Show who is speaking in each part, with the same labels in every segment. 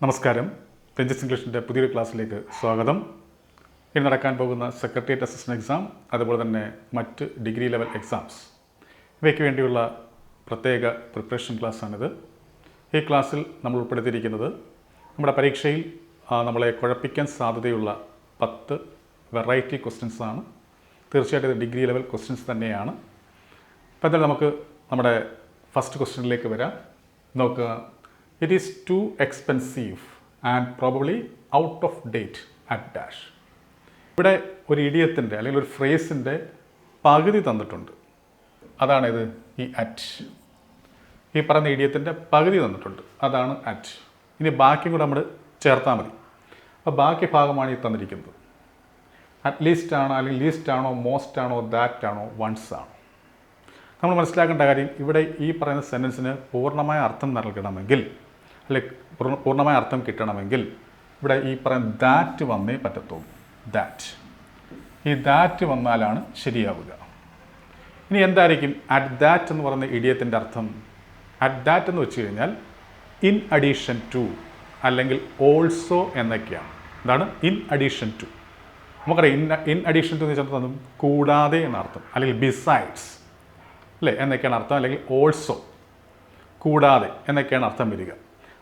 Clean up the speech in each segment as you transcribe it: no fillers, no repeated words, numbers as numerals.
Speaker 1: നമസ്കാരം. രഞ്ജിത്ത് ഇംഗ്ലീഷിൻ്റെ പുതിയൊരു ക്ലാസ്സിലേക്ക് സ്വാഗതം. ഇനി നടക്കാൻ പോകുന്ന സെക്രട്ടേറിയറ്റ് അസിസ്റ്റന്റ് എക്സാം, അതുപോലെ തന്നെ മറ്റ് ഡിഗ്രി ലെവൽ എക്സാംസ്, ഇവയ്ക്ക് വേണ്ടിയുള്ള പ്രത്യേക പ്രിപ്പറേഷൻ ക്ലാസ്സാണിത്. ഈ ക്ലാസ്സിൽ നമ്മൾ ഉൾപ്പെടുത്തിയിരിക്കുന്നത് നമ്മുടെ പരീക്ഷയിൽ നമ്മളെ കുഴപ്പിക്കാൻ സാധ്യതയുള്ള 10 വെറൈറ്റി ക്വസ്റ്റ്യൻസാണ്. തീർച്ചയായിട്ടും ഇത് ഡിഗ്രി ലെവൽ ക്വസ്റ്റ്യൻസ് തന്നെയാണ്. അപ്പോൾ എന്തായാലും നമുക്ക് നമ്മുടെ ഫസ്റ്റ് ക്വസ്റ്റ്യനിലേക്ക് വരാം. നോക്കുക. It is too expensive and probably out of date at dash. ഇവിടെ ഒരു ഇഡിയത്തിൻ്റെ അല്ലെങ്കിൽ ഒരു ഫ്രേസിൻ്റെ പകുതി തന്നിട്ടുണ്ട്. അതാണിത്, ഈ അറ്റ്. ഈ പറയുന്ന ഇഡിയത്തിൻ്റെ പകുതി തന്നിട്ടുണ്ട്, അതാണ് അറ്റ്. ഇനി ബാക്കിയും കൂടെ നമ്മൾ ചേർത്താൽ മതി. അപ്പോൾ ബാക്കി ഭാഗമാണ് ഈ തന്നിരിക്കുന്നത്. അറ്റ്ലീസ്റ്റ് ആണോ, അല്ലെങ്കിൽ ലീസ്റ്റ് ആണോ, മോസ്റ്റ് ആണോ, ദാറ്റ് ആണോ, വൺസ് ആണോ? നമ്മൾ മനസ്സിലാക്കേണ്ട കാര്യം, ഇവിടെ ഈ പറയുന്ന സെൻറ്റൻസിന് പൂർണ്ണമായ അർത്ഥം നൽകണമെങ്കിൽ, അല്ലെങ്കിൽ പൂർണ്ണമായ അർത്ഥം കിട്ടണമെങ്കിൽ ഇവിടെ ഈ പറയുന്ന ദാറ്റ് വന്നേ പറ്റത്തുള്ളൂ. ദാറ്റ്, ഈ ദാറ്റ് വന്നാലാണ് ശരിയാവുക. ഇനി എന്തായിരിക്കും അറ്റ് ദാറ്റ് എന്ന് പറയുന്ന ഇഡിയത്തിൻ്റെ അർത്ഥം? അറ്റ് ദാറ്റ് എന്ന് വെച്ച് കഴിഞ്ഞാൽ ഇൻ അഡീഷൻ ടു അല്ലെങ്കിൽ ഓൾസോ എന്നൊക്കെയാണ്. എന്താണ് ഇൻ അഡീഷൻ ടു? നമുക്കറിയാം ഇൻ അഡീഷൻ ടു എന്ന് വെച്ചാൽ കൂടാതെ എന്നർത്ഥം, അല്ലെങ്കിൽ ബിസൈഡ്സ് അല്ലേ എന്നൊക്കെയാണ് അർത്ഥം, അല്ലെങ്കിൽ ഓൾസോ കൂടാതെ എന്നൊക്കെയാണ് അർത്ഥം വരിക.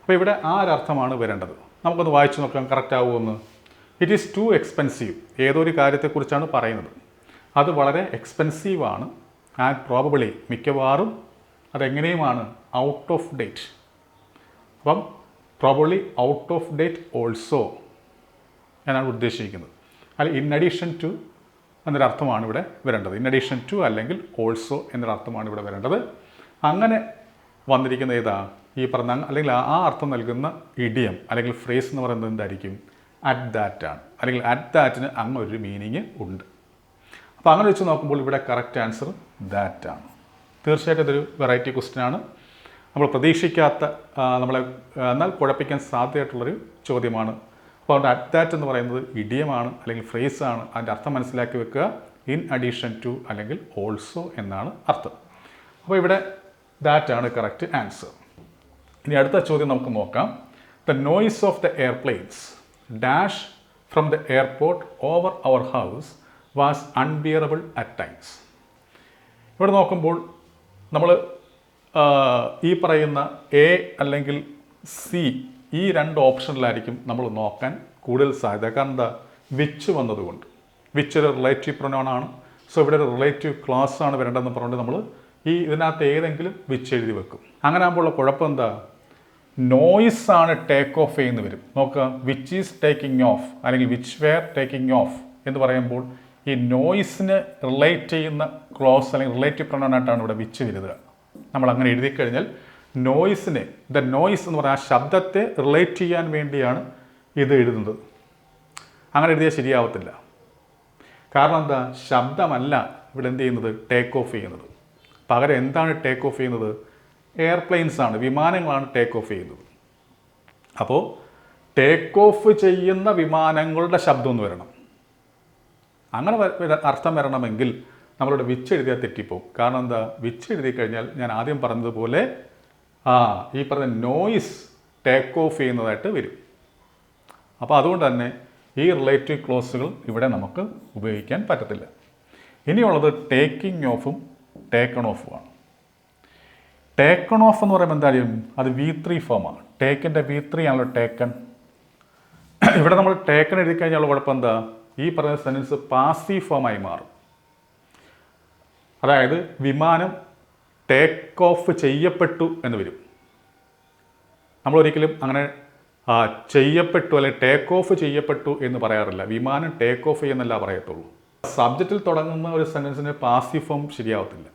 Speaker 1: അപ്പോൾ ഇവിടെ ആ ഒരർത്ഥമാണ് വരേണ്ടത്. നമുക്കൊന്ന് വായിച്ചു നോക്കാം കറക്റ്റ് ആവുമെന്ന്. ഇറ്റ് ഈസ് ടു എക്സ്പെൻസീവ്, ഏതൊരു കാര്യത്തെക്കുറിച്ചാണ് പറയുന്നത്. അത് വളരെ എക്സ്പെൻസീവാണ്. ആൻഡ് പ്രോബബിളി, മിക്കവാറും അതെങ്ങനെയുമാണ്, ഔട്ട് ഓഫ് ഡേറ്റ്. അപ്പം probably out of date also എന്നാണ് ഉദ്ദേശിക്കുന്നത്. അല്ലെങ്കിൽ ഇൻ അഡീഷൻ ടു എന്നൊരർത്ഥമാണ് ഇവിടെ വരേണ്ടത്. ഇൻ അഡീഷൻ ടു അല്ലെങ്കിൽ ഓൾസോ എന്നൊരർത്ഥമാണ് ഇവിടെ വരേണ്ടത്. അങ്ങനെ വന്നിരിക്കുന്ന ഏതാ ഈ പറഞ്ഞ, അല്ലെങ്കിൽ ആ അർത്ഥം നൽകുന്ന ഇഡിയം അല്ലെങ്കിൽ ഫ്രേസ് എന്ന് പറയുന്നത് എന്തായിരിക്കും? അറ്റ് ദാറ്റ് ആണ്. അല്ലെങ്കിൽ അറ്റ് ദാറ്റിന് അങ്ങനെ ഒരു മീനിങ് ഉണ്ട്. അപ്പോൾ അങ്ങനെ വെച്ച് നോക്കുമ്പോൾ ഇവിടെ കറക്റ്റ് ആൻസർ ദാറ്റ് ആണ്. തീർച്ചയായിട്ടും ഇതൊരു വെറൈറ്റി ക്വസ്റ്റ്യൻ ആണ്. നമ്മൾ പ്രതീക്ഷിക്കാത്ത, നമ്മളെ എന്നാൽ കുഴപ്പിക്കാൻ സാധ്യതയായിട്ടുള്ളൊരു ചോദ്യമാണ്. അപ്പോൾ അതുകൊണ്ട് അറ്റ് ദാറ്റ് എന്ന് പറയുന്നത് ഇഡിയമാണ് അല്ലെങ്കിൽ ഫ്രേസ് ആണ്. അതിൻ്റെ അർത്ഥം മനസ്സിലാക്കി വെക്കുക. ഇൻ അഡീഷൻ ടു അല്ലെങ്കിൽ ഓൾസോ എന്നാണ് അർത്ഥം. അപ്പോൾ ഇവിടെ ദാറ്റ് ആണ് കറക്റ്റ് ആൻസർ. ഇനി അടുത്ത ചോദ്യം നമുക്ക് നോക്കാം. The noise of the airplanes dash from the airport over our house was unbearable at times. ഇവിടെ നോക്കുമ്പോൾ നമ്മൾ ഈ പറയുന്ന എ അല്ലെങ്കിൽ സി, ഈ രണ്ട് ഓപ്ഷനിലായിരിക്കും നമ്മൾ നോക്കാൻ കൂടുതൽ സാധ്യത. കാരണം എന്താ? വിച്ച് വന്നതുകൊണ്ട്. വിച്ച് ഒരു റിലേറ്റീവ് പ്രൊനൗൺ ആണ്. സോ ഇവിടെ ഒരു റിലേറ്റീവ് ക്ലാസ് ആണ് വരേണ്ടതെന്ന് പറഞ്ഞുകൊണ്ട് നമ്മൾ ഇതിനകത്ത് ഏതെങ്കിലും വിച്ച് എഴുതി വെക്കും. അങ്ങനെ ആകുമ്പോഴുള്ള കുഴപ്പം എന്താ? നോയ്സ് ആണ് ടേക്ക് ഓഫ് ചെയ്യുന്ന വരും. നോക്കുക, വിച്ച് ഈസ് ടേക്കിംഗ് ഓഫ് അല്ലെങ്കിൽ വിച്ച് വെയർ ടേക്കിംഗ് ഓഫ് എന്ന് പറയുമ്പോൾ ഈ നോയ്സിന് റിലേറ്റ് ചെയ്യുന്ന ക്ലോസ് അല്ലെങ്കിൽ റിലേറ്റീവ് പ്രൊനൗൺ ആയിട്ടാണ് ഇവിടെ വിച്ച് വരുന്നത്. നമ്മൾ അങ്ങനെ എഴുതി കഴിഞ്ഞാൽ നോയ്സിനെ, ദ നോയ്സ് എന്ന് പറയുന്ന ആ ശബ്ദത്തെ റിലേറ്റ് ചെയ്യാൻ വേണ്ടിയാണ് ഇത് എഴുതുന്നത്. അങ്ങനെ എഴുതിയാൽ ശരിയാവത്തില്ല. കാരണം എന്താ? ശബ്ദമല്ല ഇവിടെ എന്ത് ചെയ്യുന്നത്? ടേക്ക് ഓഫ് ചെയ്യുന്നത്. പകരം എന്താണ് ടേക്ക് ഓഫ് ചെയ്യുന്നത്? എയർപ്ലെയിൻസ് ആണ്, വിമാനങ്ങളാണ് ടേക്ക് ഓഫ് ചെയ്യുന്നത്. അപ്പോൾ ടേക്ക് ഓഫ് ചെയ്യുന്ന വിമാനങ്ങളുടെ ശബ്ദം ഒന്ന് വരണം. അങ്ങനെ അർത്ഥം വരണമെങ്കിൽ നമ്മളുടെ വിച്ച് എഴുതിയാൽ തെറ്റിപ്പോവും. കാരണം എന്താ? വിച്ച് എഴുതി കഴിഞ്ഞാൽ ഞാൻ ആദ്യം പറഞ്ഞതുപോലെ ഈ പറഞ്ഞ നോയ്സ് ടേക്ക് ഓഫ് ചെയ്യുന്നതായിട്ട് വരും. അപ്പോൾ അതുകൊണ്ട് തന്നെ ഈ റിലേറ്റീവ് ക്ലോസുകൾ ഇവിടെ നമുക്ക് ഉപയോഗിക്കാൻ പറ്റത്തില്ല. ഇനിയുള്ളത് ടേക്കിംഗ് ഓഫും ടേക്കൺ ഓഫുമാണ്. ടേക്കൺ ഓഫ് എന്ന് പറയുമ്പോൾ എന്തായാലും അത് V3 ഫോമാണ്. ടേക്കിൻ്റെ V3 ആണല്ലോ ടേക്കൺ. ഇവിടെ നമ്മൾ ടേക്കൺ എഴുതി കഴിഞ്ഞാൽ കുഴപ്പം എന്താ? ഈ പറയുന്ന സെൻറ്റൻസ് പാസീവ് ഫോമായി മാറും. അതായത് വിമാനം ടേക്ക് ഓഫ് ചെയ്യപ്പെട്ടു എന്ന് വരും. നമ്മളൊരിക്കലും അങ്ങനെ ചെയ്യപ്പെട്ടു അല്ലെങ്കിൽ ടേക്ക് ഓഫ് ചെയ്യപ്പെട്ടു എന്ന് പറയാറില്ല. വിമാനം ടേക്ക് ഓഫ് ചെയ്യുന്നല്ല പറയത്തുള്ളൂ. സബ്ജക്റ്റിൽ തുടങ്ങുന്ന ഒരു സെൻറ്റൻസിന് പാസീവ് ഫോം ശരിയാവത്തില്ല.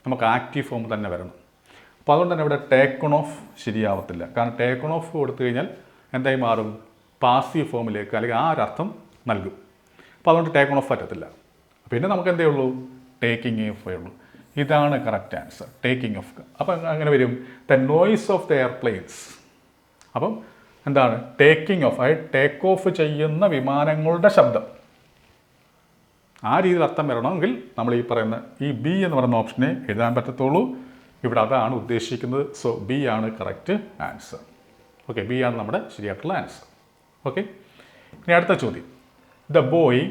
Speaker 1: നമുക്ക് ആക്റ്റീവ് ഫോം തന്നെ വരണം. അപ്പോൾ അതുകൊണ്ട് തന്നെ ഇവിടെ ടേക്കൺ ഓഫ് ശരിയാവത്തില്ല. കാരണം ടേക്കൺ ഓഫ് കൊടുത്തു കഴിഞ്ഞാൽ എന്തായി മാറും? പാസീവ് ഫോമിലേക്ക് അല്ലെങ്കിൽ ആ ഒരു അർത്ഥം നൽകും. അപ്പോൾ അതുകൊണ്ട് ടേക്കൺ ഓഫ് പറ്റത്തില്ല. പിന്നെ നമുക്ക് എന്തേ ഉള്ളൂ? ടേക്കിംഗ് ഓഫേ ഉള്ളൂ. ഇതാണ് കറക്റ്റ് ആൻസർ, ടേക്കിംഗ് ഓഫ്. അപ്പം അങ്ങനെ വരും the noise of the airplanes. അപ്പം എന്താണ്? ടേക്കിംഗ് ഓഫ്, അതായത് ടേക്ക് ഓഫ് ചെയ്യുന്ന വിമാനങ്ങളുടെ ശബ്ദം. ആ രീതിയിൽ അർത്ഥം വരണമെങ്കിൽ നമ്മൾ ഈ പറയുന്ന ഈ ബി എന്ന് പറയുന്ന ഓപ്ഷനെ എഴുതാൻ പറ്റത്തുള്ളൂ. ഇവിടെ അതാണ് ഉദ്ദേശിക്കുന്നത്. സോ ബി ആണ് കറക്റ്റ് ആൻസർ. ഓക്കെ, ബി ആണ് നമ്മുടെ ശരിയായിട്ടുള്ള ആൻസർ. ഓക്കെ, ഇനി അടുത്ത ചോദ്യം. The boy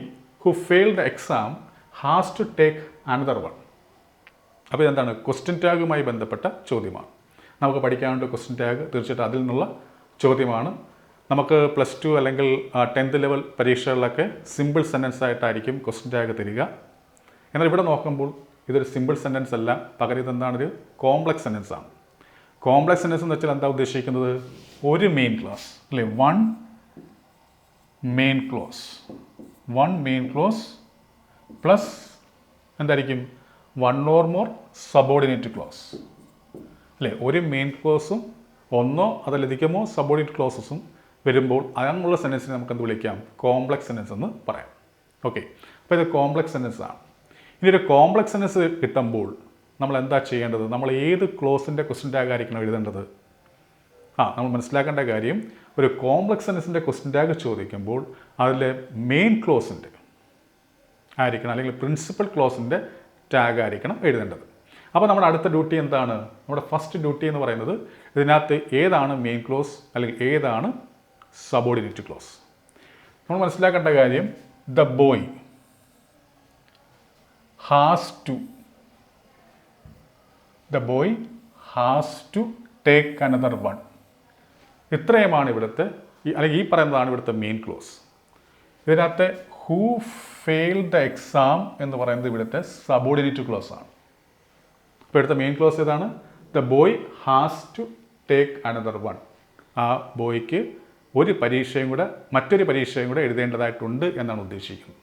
Speaker 1: who failed exam has to take another one. അപ്പോൾ ഇതെന്താണ്? ക്വസ്റ്റ്യൻ ടാഗുമായി ബന്ധപ്പെട്ട ചോദ്യമാണ്. നമുക്ക് പഠിക്കാനുള്ള ക്വസ്റ്റ്യൻ ടാഗ് തീർച്ചയായിട്ടും അതിൽ നിന്നുള്ള ചോദ്യമാണ്. നമുക്ക് +2 അല്ലെങ്കിൽ 10th ലെവൽ പരീക്ഷകളിലൊക്കെ സിമ്പിൾ സെൻറ്റൻസ് ആയിട്ടായിരിക്കും ക്വസ്റ്റ്യൻ ടാഗ് തരിക. എന്നാൽ ഇവിടെ നോക്കുമ്പോൾ ഇതൊരു സിമ്പിൾ സെൻറ്റൻസ് അല്ല, പകരം ഇതെന്താണൊരു കോംപ്ലക്സ് സെൻറ്റൻസ് ആണ്. കോംപ്ലക്സ് സെൻറ്റൻസ് എന്ന് വെച്ചാൽ എന്താ ഉദ്ദേശിക്കുന്നത്? ഒരു മെയിൻ ക്ലോസ് അല്ലേ, വൺ മെയിൻ ക്ലോസ് പ്ലസ് എന്തായിരിക്കും? One or more subordinate close അല്ലേ. ഒരു മെയിൻ ക്ലോസും ഒന്നോ അതിലധികമോ സബോർഡിനേറ്റ് ക്ലോസസും വരുമ്പോൾ അങ്ങനെയുള്ള സെൻറ്റൻസിനെ നമുക്ക് എന്ത് വിളിക്കാം? കോംപ്ലക്സ് സെൻറ്റൻസ് എന്ന് പറയാം. ഓക്കെ, അപ്പോൾ ഇത് കോംപ്ലക്സ് സെൻറ്റൻസ് ആണ്. ഇനി ഒരു കോംപ്ലക്സ് സെൻറ്റൻസ് കിട്ടുമ്പോൾ നമ്മൾ എന്താ ചെയ്യേണ്ടത്? നമ്മൾ ഏത് ക്ലോസിൻ്റെ ക്വസ്റ്റ്യൻ ടാഗ് ആയിരിക്കണം എഴുതേണ്ടത്? നമ്മൾ മനസ്സിലാക്കേണ്ട കാര്യം, ഒരു കോംപ്ലക്സ് സെൻറ്റൻസിൻ്റെ ക്വസ്റ്റ്യൻ ടാഗ് ചോദിക്കുമ്പോൾ അതിലെ മെയിൻ ക്ലോസിൻ്റെ ആയിരിക്കണം, അല്ലെങ്കിൽ പ്രിൻസിപ്പൽ ക്ലോസിൻ്റെ ടാഗ് ആയിരിക്കണം എഴുതേണ്ടത്. അപ്പോൾ നമ്മുടെ അടുത്ത ഡ്യൂട്ടി എന്താണ്? നമ്മുടെ ഫസ്റ്റ് ഡ്യൂട്ടി എന്ന് പറയുന്നത് ഇതിനകത്ത് ഏതാണ് മെയിൻ ക്ലോസ് അല്ലെങ്കിൽ ഏതാണ് സബോർഡിനേറ്റ് ക്ലോസ്. നമ്മൾ മനസ്സിലാക്കേണ്ട കാര്യം, the boy has to take another one. ഇത്രയുമാണ് ഇവിടുത്തെ അല്ലെങ്കിൽ ഈ പറയുന്നതാണ് ഇവിടുത്തെ മെയിൻ ക്ലോസ്. ഇതിനകത്തെ ഹൂ ഫെയിൽ ദ എക്സാം എന്ന് പറയുന്നത് ഇവിടുത്തെ സബോർഡിനേറ്റ് ക്ലോസ് ആണ്. ഇപ്പോൾ ഇവിടുത്തെ മെയിൻ ക്ലോസ് ഏതാണ്? The boy has to take another one. ആ ബോയ്ക്ക് മറ്റൊരു പരീക്ഷയും കൂടെ എഴുതേണ്ടതായിട്ടുണ്ട് എന്നാണ് ഉദ്ദേശിക്കുന്നത്.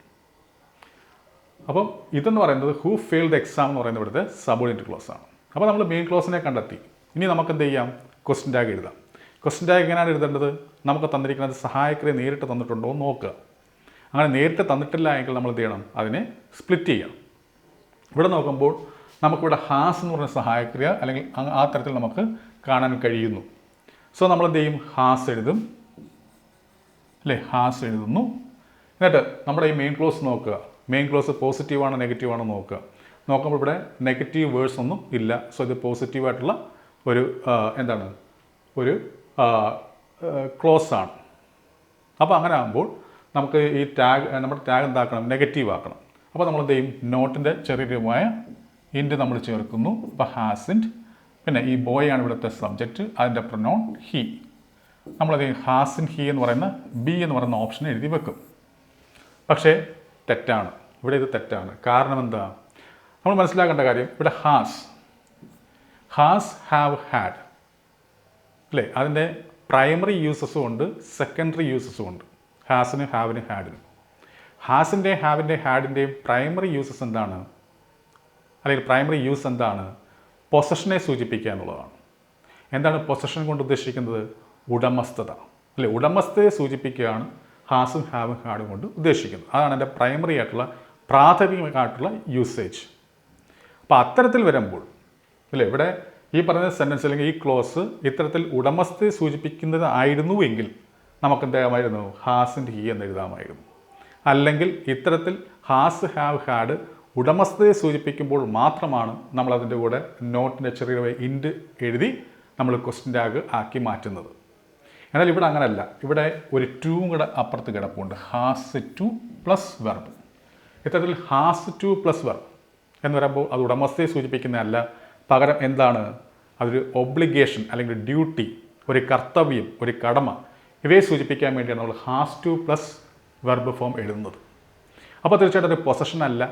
Speaker 1: അപ്പം ഇതെന്ന് പറയുന്നത് ഹൂ ഫെയിൽ ദ എക്സാം എന്ന് പറയുന്നത് ഇവിടുത്തെ സബോർഡിനേറ്റ് ക്ലോസ് ആണ്. അപ്പോൾ നമ്മൾ മെയിൻ ക്ലോസിനെ കണ്ടെത്തി. ഇനി നമുക്ക് എന്ത് ചെയ്യാം? ക്വസ്റ്റ്യൻ ടാഗ് എഴുതാം. ക്വസ്റ്റ്യൻ ടാഗ് എങ്ങനെയാണ് എഴുതേണ്ടത്? നമുക്ക് തന്നിരിക്കുന്നത് സഹായകരെ നേരിട്ട് തന്നിട്ടുണ്ടോ എന്ന് നോക്കുക. അങ്ങനെ നേരിട്ട് തന്നിട്ടില്ല എങ്കിൽ നമ്മൾ എന്ത് ചെയ്യണം? അതിനെ സ്പ്ലിറ്റ് ചെയ്യണം. ഇവിടെ നോക്കുമ്പോൾ നമുക്കിവിടെ ഹാസ് എന്ന് പറഞ്ഞ സഹായക്രിയ അല്ലെങ്കിൽ ആ തരത്തിൽ നമുക്ക് കാണാൻ കഴിയുന്നു. സോ നമ്മൾ എന്ത് ചെയ്യും? ഹാസ് എഴുതും അല്ലേ, ഹാസ് എഴുതുന്നു. എന്നിട്ട് നമ്മുടെ ഈ മെയിൻ ക്ലോസ് നോക്കുക. മെയിൻ ക്ലോസ് പോസിറ്റീവാണോ നെഗറ്റീവാണോ നോക്കുക. നോക്കുമ്പോൾ ഇവിടെ നെഗറ്റീവ് വേർഡ്സ് ഒന്നും ഇല്ല. സോ ഇത് പോസിറ്റീവായിട്ടുള്ള ഒരു ഒരു ക്ലോസ് ആണ്. അപ്പോൾ അങ്ങനെ ആകുമ്പോൾ നമുക്ക് ഈ നമ്മുടെ ടാഗ് എന്താക്കണം? നെഗറ്റീവ് ആക്കണം. അപ്പോൾ നമ്മൾ എന്ത് ചെയ്യും? നോട്ടിൻ്റെ ചെറിയ രൂപമായ ഇൻറ്റ് നമ്മൾ ചേർക്കുന്നു. അപ്പോൾ ഹാസിൻറ്റ്, പിന്നെ ഈ ബോയ് ആണ് ഇവിടുത്തെ സബ്ജക്റ്റ്, അതിൻ്റെ പ്രൊനൗൺ ഹി. നമ്മളത് ഹാസിൻ ഹി എന്ന് പറയുന്ന ബി എന്ന് പറയുന്ന ഓപ്ഷൻ എഴുതി വെക്കും. പക്ഷേ തെറ്റാണ്. ഇവിടെ ഇത് തെറ്റാണ്. കാരണം എന്താ? നമ്മൾ മനസ്സിലാക്കേണ്ട കാര്യം, ഇവിടെ ഹാസ് ഹാവ് ഹാഡ് അല്ലേ, അതിൻ്റെ പ്രൈമറി യൂസസും ഉണ്ട്, സെക്കൻഡറി യൂസസും ഉണ്ട്. ഹാസിനും ഹാവിനും ഹാഡിനും. ഹാസിൻ്റെ ഹാവിൻ്റെ ഹാഡിൻ്റെയും പ്രൈമറി യൂസസ് എന്താണ്? അല്ലെങ്കിൽ പ്രൈമറി യൂസ് എന്താണ്? പൊസഷനെ സൂചിപ്പിക്കുക എന്നുള്ളതാണ്. എന്താണ് പൊസഷൻ കൊണ്ട് ഉദ്ദേശിക്കുന്നത്? ഉടമസ്ഥത അല്ലേ. ഉടമസ്ഥതയെ സൂചിപ്പിക്കുകയാണ് ഹാസും ഹാവും ഹാഡും കൊണ്ട് ഉദ്ദേശിക്കുന്നത്. അതാണ് എൻ്റെ പ്രൈമറി ആയിട്ടുള്ള പ്രാഥമികമായിട്ടുള്ള യൂസേജ്. അപ്പോൾ അത്തരത്തിൽ വരുമ്പോൾ അല്ലേ, ഇവിടെ ഈ പറയുന്ന സെൻറ്റൻസ് അല്ലെങ്കിൽ ഈ ക്ലോസ് ഇത്തരത്തിൽ ഉടമസ്ഥയെ സൂചിപ്പിക്കുന്നത് ആയിരുന്നുവെങ്കിൽ നമുക്ക് എന്താകുമായിരുന്നു? ഹാസിൻ്റെ ഹി എന്ന് എഴുതാമായിരുന്നു. അല്ലെങ്കിൽ ഇത്തരത്തിൽ ഹാസ് ഹാവ് ഹാഡ് ഉടമസ്ഥയെ സൂചിപ്പിക്കുമ്പോൾ മാത്രമാണ് നമ്മൾ അതിൻ്റെ കൂടെ നോട്ടിൻ്റെ ചെറിയ ഇൻറ്റ് എഴുതി നമ്മൾ ക്വസ്റ്റ്യൻ ടാഗ് ആക്കി മാറ്റുന്നത്. എന്നാൽ ഇവിടെ അങ്ങനെയല്ല. ഇവിടെ ഒരു ടൂവും കൂടെ അപ്പുറത്ത് കിടപ്പുണ്ട്. Has two plus verb. ഇത്തരത്തിൽ ഹാസ് ടു പ്ലസ് വെർബ് എന്ന് പറയുമ്പോൾ അത് ഉടമസ്ഥയെ സൂചിപ്പിക്കുന്നതല്ല. പകരം എന്താണ്? അതൊരു ഒബ്ലിഗേഷൻ അല്ലെങ്കിൽ ഡ്യൂട്ടി, ഒരു കർത്തവ്യം, ഒരു കടമ, ഇവയെ സൂചിപ്പിക്കാൻ വേണ്ടിയാണ് നമ്മൾ has two plus verb form എഴുതുന്നത്. അപ്പോൾ തീർച്ചയായിട്ടും ഒരു പൊസഷൻ അല്ല.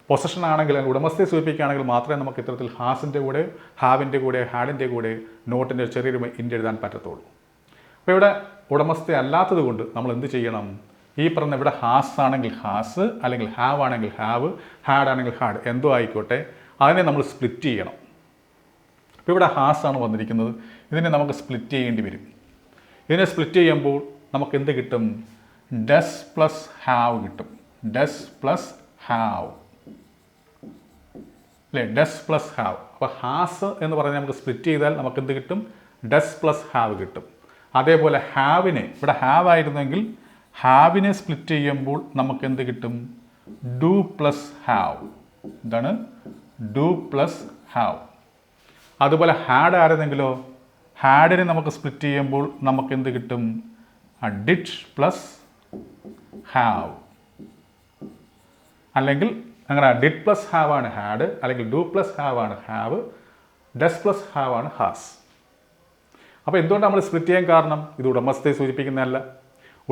Speaker 1: പൊസഷൻ ആണെങ്കിൽ ഉടമസ്ഥയെ സൂചിപ്പിക്കുകയാണെങ്കിൽ മാത്രമേ നമുക്ക് ഇത്തരത്തിൽ ഹാസിൻ്റെ കൂടെ ഹാവിൻ്റെ കൂടെ ഹാഡിൻ്റെ കൂടെ നോട്ടിൻ്റെ ചെറിയൊരു ഇൻറ്റ് എഴുതാൻ പറ്റത്തുള്ളൂ. അപ്പോൾ ഇവിടെ ഉടമസ്ഥ അല്ലാത്തത് കൊണ്ട് നമ്മൾ എന്ത് ചെയ്യണം? ഈ പറഞ്ഞ ഇവിടെ ഹാസ് ആണെങ്കിൽ ഹാസ്, അല്ലെങ്കിൽ ഹാവ് ആണെങ്കിൽ ഹാവ്, ഹാഡ് ആണെങ്കിൽ ഹാഡ്, എന്തോ ആയിക്കോട്ടെ, അതിനെ നമ്മൾ സ്പ്ലിറ്റ് ചെയ്യണം. ഇപ്പോൾ ഇവിടെ ഹാസ് ആണ് വന്നിരിക്കുന്നത്. ഇതിനെ നമുക്ക് സ്പ്ലിറ്റ് ചെയ്യേണ്ടി വരും. ഇതിനെ സ്പ്ലിറ്റ് ചെയ്യുമ്പോൾ നമുക്ക് എന്ത് കിട്ടും? ഡസ് പ്ലസ് ഹാവ് കിട്ടും. ഡസ് പ്ലസ് ഹാവ് അല്ലേ, ഡസ് പ്ലസ് ഹാവ്. അപ്പോൾ ഹാസ് എന്ന് പറഞ്ഞാൽ നമുക്ക് സ്പ്ലിറ്റ് ചെയ്താൽ നമുക്ക് എന്ത് കിട്ടും? ഡസ് പ്ലസ് ഹാവ് കിട്ടും. അതേപോലെ ഹാവിനെ, ഇവിടെ ഹാവ് ആയിരുന്നെങ്കിൽ ഹാവിനെ സ്പ്ലിറ്റ് ചെയ്യുമ്പോൾ നമുക്ക് എന്ത് കിട്ടും? Do plus have. എന്താണ്? Do plus have. അതുപോലെ ഹാഡ് ആയിരുന്നെങ്കിലോ ഹാഡിനെ നമുക്ക് സ്പ്ലിറ്റ് ചെയ്യുമ്പോൾ നമുക്ക് എന്ത് കിട്ടും? ഡിഡ് പ്ലസ് ഹാവ്, അല്ലെങ്കിൽ അങ്ങനെ ഡിഡ് പ്ലസ് ഹാവ് ആണ് ഹാഡ്, അല്ലെങ്കിൽ ഡു പ്ലസ് ഹാവ് ആണ് ഹാവ്, ഡസ് പ്ലസ് ഹാവ് ആണ് ഹാസ്. അപ്പോൾ എന്തുകൊണ്ടാണ് നമ്മൾ സ്പ്ലിറ്റ് ചെയ്യാൻ കാരണം? ഇത് ഉടമസ്ഥയെ സൂചിപ്പിക്കുന്നതല്ല.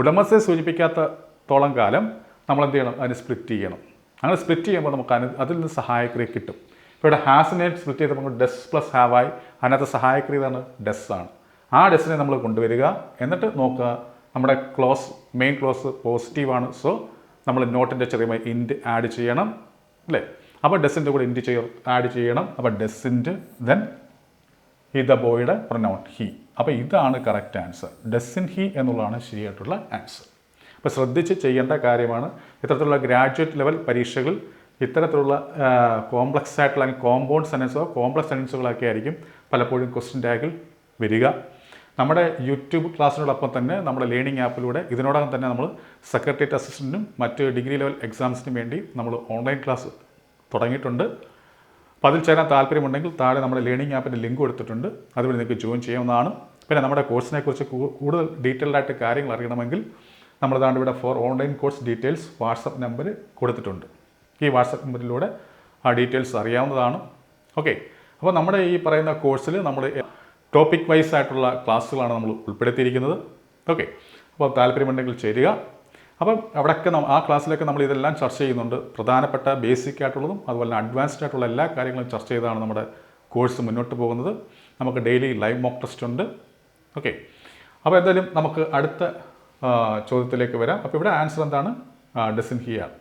Speaker 1: ഉടമസ്ഥയെ സൂചിപ്പിക്കാത്തോളം കാലം നമ്മൾ എന്ത് ചെയ്യണം? അതിന് സ്പ്ലിറ്റ് ചെയ്യണം. അങ്ങനെ സ്പ്ലിറ്റ് ചെയ്യുമ്പോൾ നമുക്ക് അതിൽ നിന്ന് സഹായക്രിയ കിട്ടും. ഇപ്പോൾ ഇവിടെ ഹാസിനെ സ്പ്ലിറ്റ് ചെയ്തപ്പോൾ നമുക്ക് ഡസ് പ്ലസ് ഹാവ് ആയി. അതിനകത്ത് സഹായക്രിയ ഇതാണ്, ഡസ് ആണ്. ആ ഡസ്സിനെ നമ്മൾ കൊണ്ടുവരിക, എന്നിട്ട് നോക്കുക നമ്മുടെ മെയിൻ ക്ലോസ് പോസിറ്റീവാണ്. സോ നമ്മൾ നോട്ടിൻ്റെ ചെറിയ ഇൻറ്റ് ആഡ് ചെയ്യണം അല്ലേ? അപ്പോൾ ഡസിൻ്റെ കൂടെ ഇൻറ്റ് ആഡ് ചെയ്യണം. അപ്പോൾ ഡസിൻ്റെ ദെൻ ദ ബോയുടെ പ്രൊനൗൺ ഹി. അപ്പോൾ ഇതാണ് കറക്റ്റ് ആൻസർ. ഡസിൻ ഹി എന്നുള്ളതാണ് ശരിയായിട്ടുള്ള ആൻസർ. അപ്പോൾ ശ്രദ്ധിച്ച് ചെയ്യേണ്ട കാര്യമാണ്. ഇത്തരത്തിലുള്ള ഗ്രാജുവേറ്റ് ലെവൽ പരീക്ഷകൾ ഇത്തരത്തിലുള്ള കോംപ്ലക്സ് ആയിട്ടുള്ള അല്ലെങ്കിൽ കോമ്പൗണ്ട് സെൻറ്റൻസോ കോംപ്ലക്സ് സെൻറ്റൻസുകളൊക്കെ ആയിരിക്കും പലപ്പോഴും ക്വസ്റ്റ്യൻ ടാഗിൽ വരിക. നമ്മുടെ യൂട്യൂബ് ക്ലാസ്സിനോടൊപ്പം തന്നെ നമ്മുടെ ലേണിംഗ് ആപ്പിലൂടെ ഇതിനോടകം തന്നെ നമ്മൾ സെക്രട്ടേറിയറ്റ് അസിസ്റ്റൻറ്റിനും മറ്റ് ഡിഗ്രി ലെവൽ എക്സാംസിനും വേണ്ടി നമ്മൾ ഓൺലൈൻ ക്ലാസ് തുടങ്ങിയിട്ടുണ്ട്. അപ്പോൾ അതിൽ ചേരാൻ താല്പര്യമുണ്ടെങ്കിൽ താഴെ നമ്മുടെ ലേണിംഗ് ആപ്പിൻ്റെ ലിങ്ക് കൊടുത്തിട്ടുണ്ട്, അതുവഴി നിങ്ങൾക്ക് ജോയിൻ ചെയ്യാവുന്നതാണ്. പിന്നെ നമ്മുടെ കോഴ്സിനെ കുറിച്ച് കൂടുതൽ ഡീറ്റെയിൽഡ് ആയിട്ട് കാര്യങ്ങൾ അറിയണമെങ്കിൽ നമ്മൾ താണ്ട് ഇവിടെ for online course details WhatsApp number കൊടുത്തിട്ടുണ്ട്. ഈ വാട്സപ്പ് നമ്പറിലൂടെ ആ ഡീറ്റെയിൽസ് അറിയാവുന്നതാണ്. ഓക്കെ, അപ്പോൾ നമ്മുടെ ഈ പറയുന്ന കോഴ്സിൽ നമ്മൾ ടോപ്പിക് വൈസ് ആയിട്ടുള്ള ക്ലാസ്സുകളാണ് നമ്മൾ ഉൾപ്പെടുത്തിയിരിക്കുന്നത്. ഓക്കെ, അപ്പോൾ താല്പര്യമുണ്ടെങ്കിൽ ചേരുക. അപ്പം അവിടെയൊക്കെ ആ ക്ലാസ്സിലൊക്കെ നമ്മൾ ഇതെല്ലാം ചർച്ച ചെയ്യുന്നുണ്ട്. പ്രധാനപ്പെട്ട ബേസിക് ആയിട്ടുള്ളതും അതുപോലെ അഡ്വാൻസ്ഡ് ആയിട്ടുള്ള എല്ലാ കാര്യങ്ങളും ചർച്ച ചെയ്താണ് നമ്മുടെ കോഴ്സ് മുന്നോട്ട് പോകുന്നത്. നമുക്ക് ഡെയിലി ലൈവ് മോക്ക് ടെസ്റ്റ് ഉണ്ട്. ഓക്കെ, അപ്പോൾ എന്തായാലും നമുക്ക് അടുത്ത ചോദ്യത്തിലേക്ക് വരാം. അപ്പോൾ ഇവിടെ ആൻസർ എന്താണ്? ഡസിൻ ഹി ആണ്.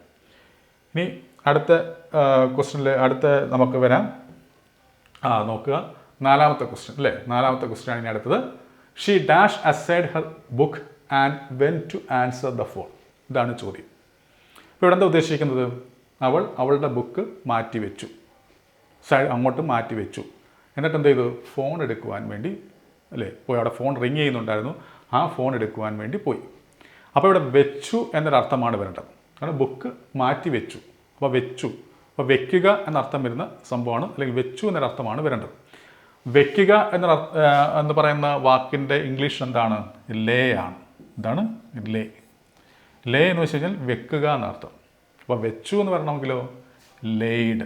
Speaker 1: ഇനി അടുത്ത ക്വസ്റ്റ്യനിൽ നമുക്ക് വരാം. നോക്കുക, നാലാമത്തെ ക്വസ്റ്റ്യൻ അല്ലേ? നാലാമത്തെ ക്വസ്റ്റ്യൻ ആണ് ഇനി അടുത്തത്. She dash aside her book and went to answer the phone. ഇതാണ് ചോദ്യം. ഇപ്പോൾ ഇവിടെ എന്താ ഉദ്ദേശിക്കുന്നത്? അവളുടെ ബുക്ക് മാറ്റി വെച്ചു, അങ്ങോട്ട് മാറ്റി വെച്ചു. എന്നിട്ട് എന്ത് ചെയ്തു? ഫോൺ എടുക്കുവാൻ വേണ്ടി അല്ലേ പോയി. അവിടെ ഫോൺ റിങ് ചെയ്യുന്നുണ്ടായിരുന്നു, ആ ഫോൺ എടുക്കുവാൻ വേണ്ടി പോയി. അപ്പോൾ ഇവിടെ വെച്ചു എന്നൊരർത്ഥമാണ് വരേണ്ടത്. കാരണം ബുക്ക് മാറ്റി വെച്ചു, അപ്പോൾ വെച്ചു, അപ്പോൾ വെക്കുക എന്നർത്ഥം വരുന്ന സംഭവമാണ്, അല്ലെങ്കിൽ വെച്ചു എന്നൊരർത്ഥമാണ് വരേണ്ടത്. വെക്കുക എന്ന് പറയുന്ന വാക്കിൻ്റെ ഇംഗ്ലീഷ് എന്താണ്? ലേ ആണ്. എന്താണ്? ലേ. ലേ എന്ന് വെച്ച് കഴിഞ്ഞാൽ വെക്കുക എന്നർത്ഥം. അപ്പോൾ വെച്ചു എന്ന് പറയണമെങ്കിലോ ലെയ്ഡ്.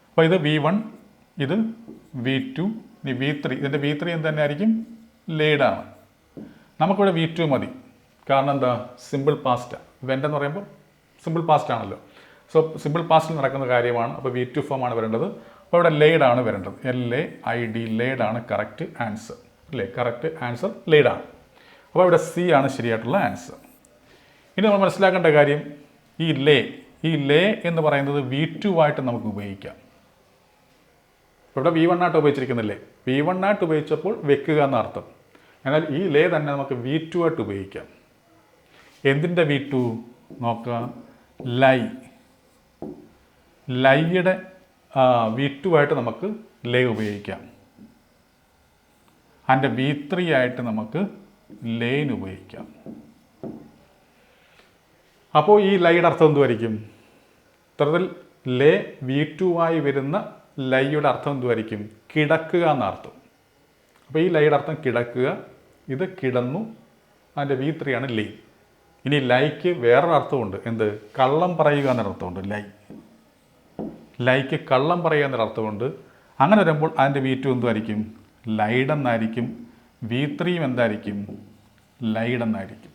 Speaker 1: അപ്പോൾ ഇത് V1, ഇത് V2, ഇനി V3. ഇതിൻ്റെ V3 എന്ത് തന്നെ ആയിരിക്കും? ലെയ്ഡാണ്. നമുക്കിവിടെ V2 മതി. കാരണം എന്താ? Simple past. വെൻ്റ് എന്ന് പറയുമ്പോൾ സിമ്പിൾ പാസ്റ്റ് ആണല്ലോ. സോ സിമ്പിൾ പാസ്റ്റിൽ നടക്കുന്ന കാര്യമാണ്. അപ്പോൾ V2 ഫോം ആണ് വരേണ്ടത്. അപ്പോൾ ഇവിടെ ലെയ്ഡാണ് വരേണ്ടത്. LAID, ലെയ്ഡാണ് കറക്റ്റ് ആൻസർ അല്ലേ? കറക്റ്റ് ആൻസർ ലെയ്ഡാണ്. അപ്പോൾ ഇവിടെ C ആണ് ശരിയായിട്ടുള്ള ആൻസർ. ഇനി നമ്മൾ മനസ്സിലാക്കേണ്ട കാര്യം, ഈ ലേ എന്ന് പറയുന്നത് V2 ആയിട്ട് നമുക്ക് ഉപയോഗിക്കാം. ഇവിടെ V1 ആയിട്ട് ഉപയോഗിച്ചിരിക്കുന്നില്ലേ? V1 ആയിട്ട് ഉപയോഗിച്ചപ്പോൾ വെക്കുക എന്നർത്ഥം. എന്നാൽ ഈ ലേ തന്നെ നമുക്ക് V2 ആയിട്ട് ഉപയോഗിക്കാം. എന്തിൻ്റെ V2 നോക്കുക? ലൈയുടെ V2 ആയിട്ട് നമുക്ക് ലേ ഉപയോഗിക്കാം. അതിൻ്റെ V3 ആയിട്ട് നമുക്ക് ലേന് ഉപയോഗിക്കാം. അപ്പോൾ ഈ ലൈയുടെ അർത്ഥം എന്തുമായിരിക്കും? ഇത്തരത്തിൽ ലേ V2 ആയി വരുന്ന ലൈയുടെ അർത്ഥം എന്തുമായിരിക്കും? കിടക്കുക എന്നർത്ഥം. അപ്പോൾ ഈ ലൈയുടെ അർത്ഥം കിടക്കുക, ഇത് കിടന്നു, അതിൻ്റെ V3 ആണ് ലൈ. ഇനി ലൈക്ക് വേറൊരു അർത്ഥമുണ്ട്. എന്ത്? കള്ളം പറയുക എന്നൊരർത്ഥമുണ്ട്. ലൈക്ക് കള്ളം പറയുക എന്നൊരർത്ഥമുണ്ട്. അങ്ങനെ വരുമ്പോൾ അതിൻ്റെ V2 എന്തുമായിരിക്കും? ലൈഡ് എന്നായിരിക്കും. V3 എന്തായിരിക്കും? ലൈഡ് എന്നായിരിക്കും.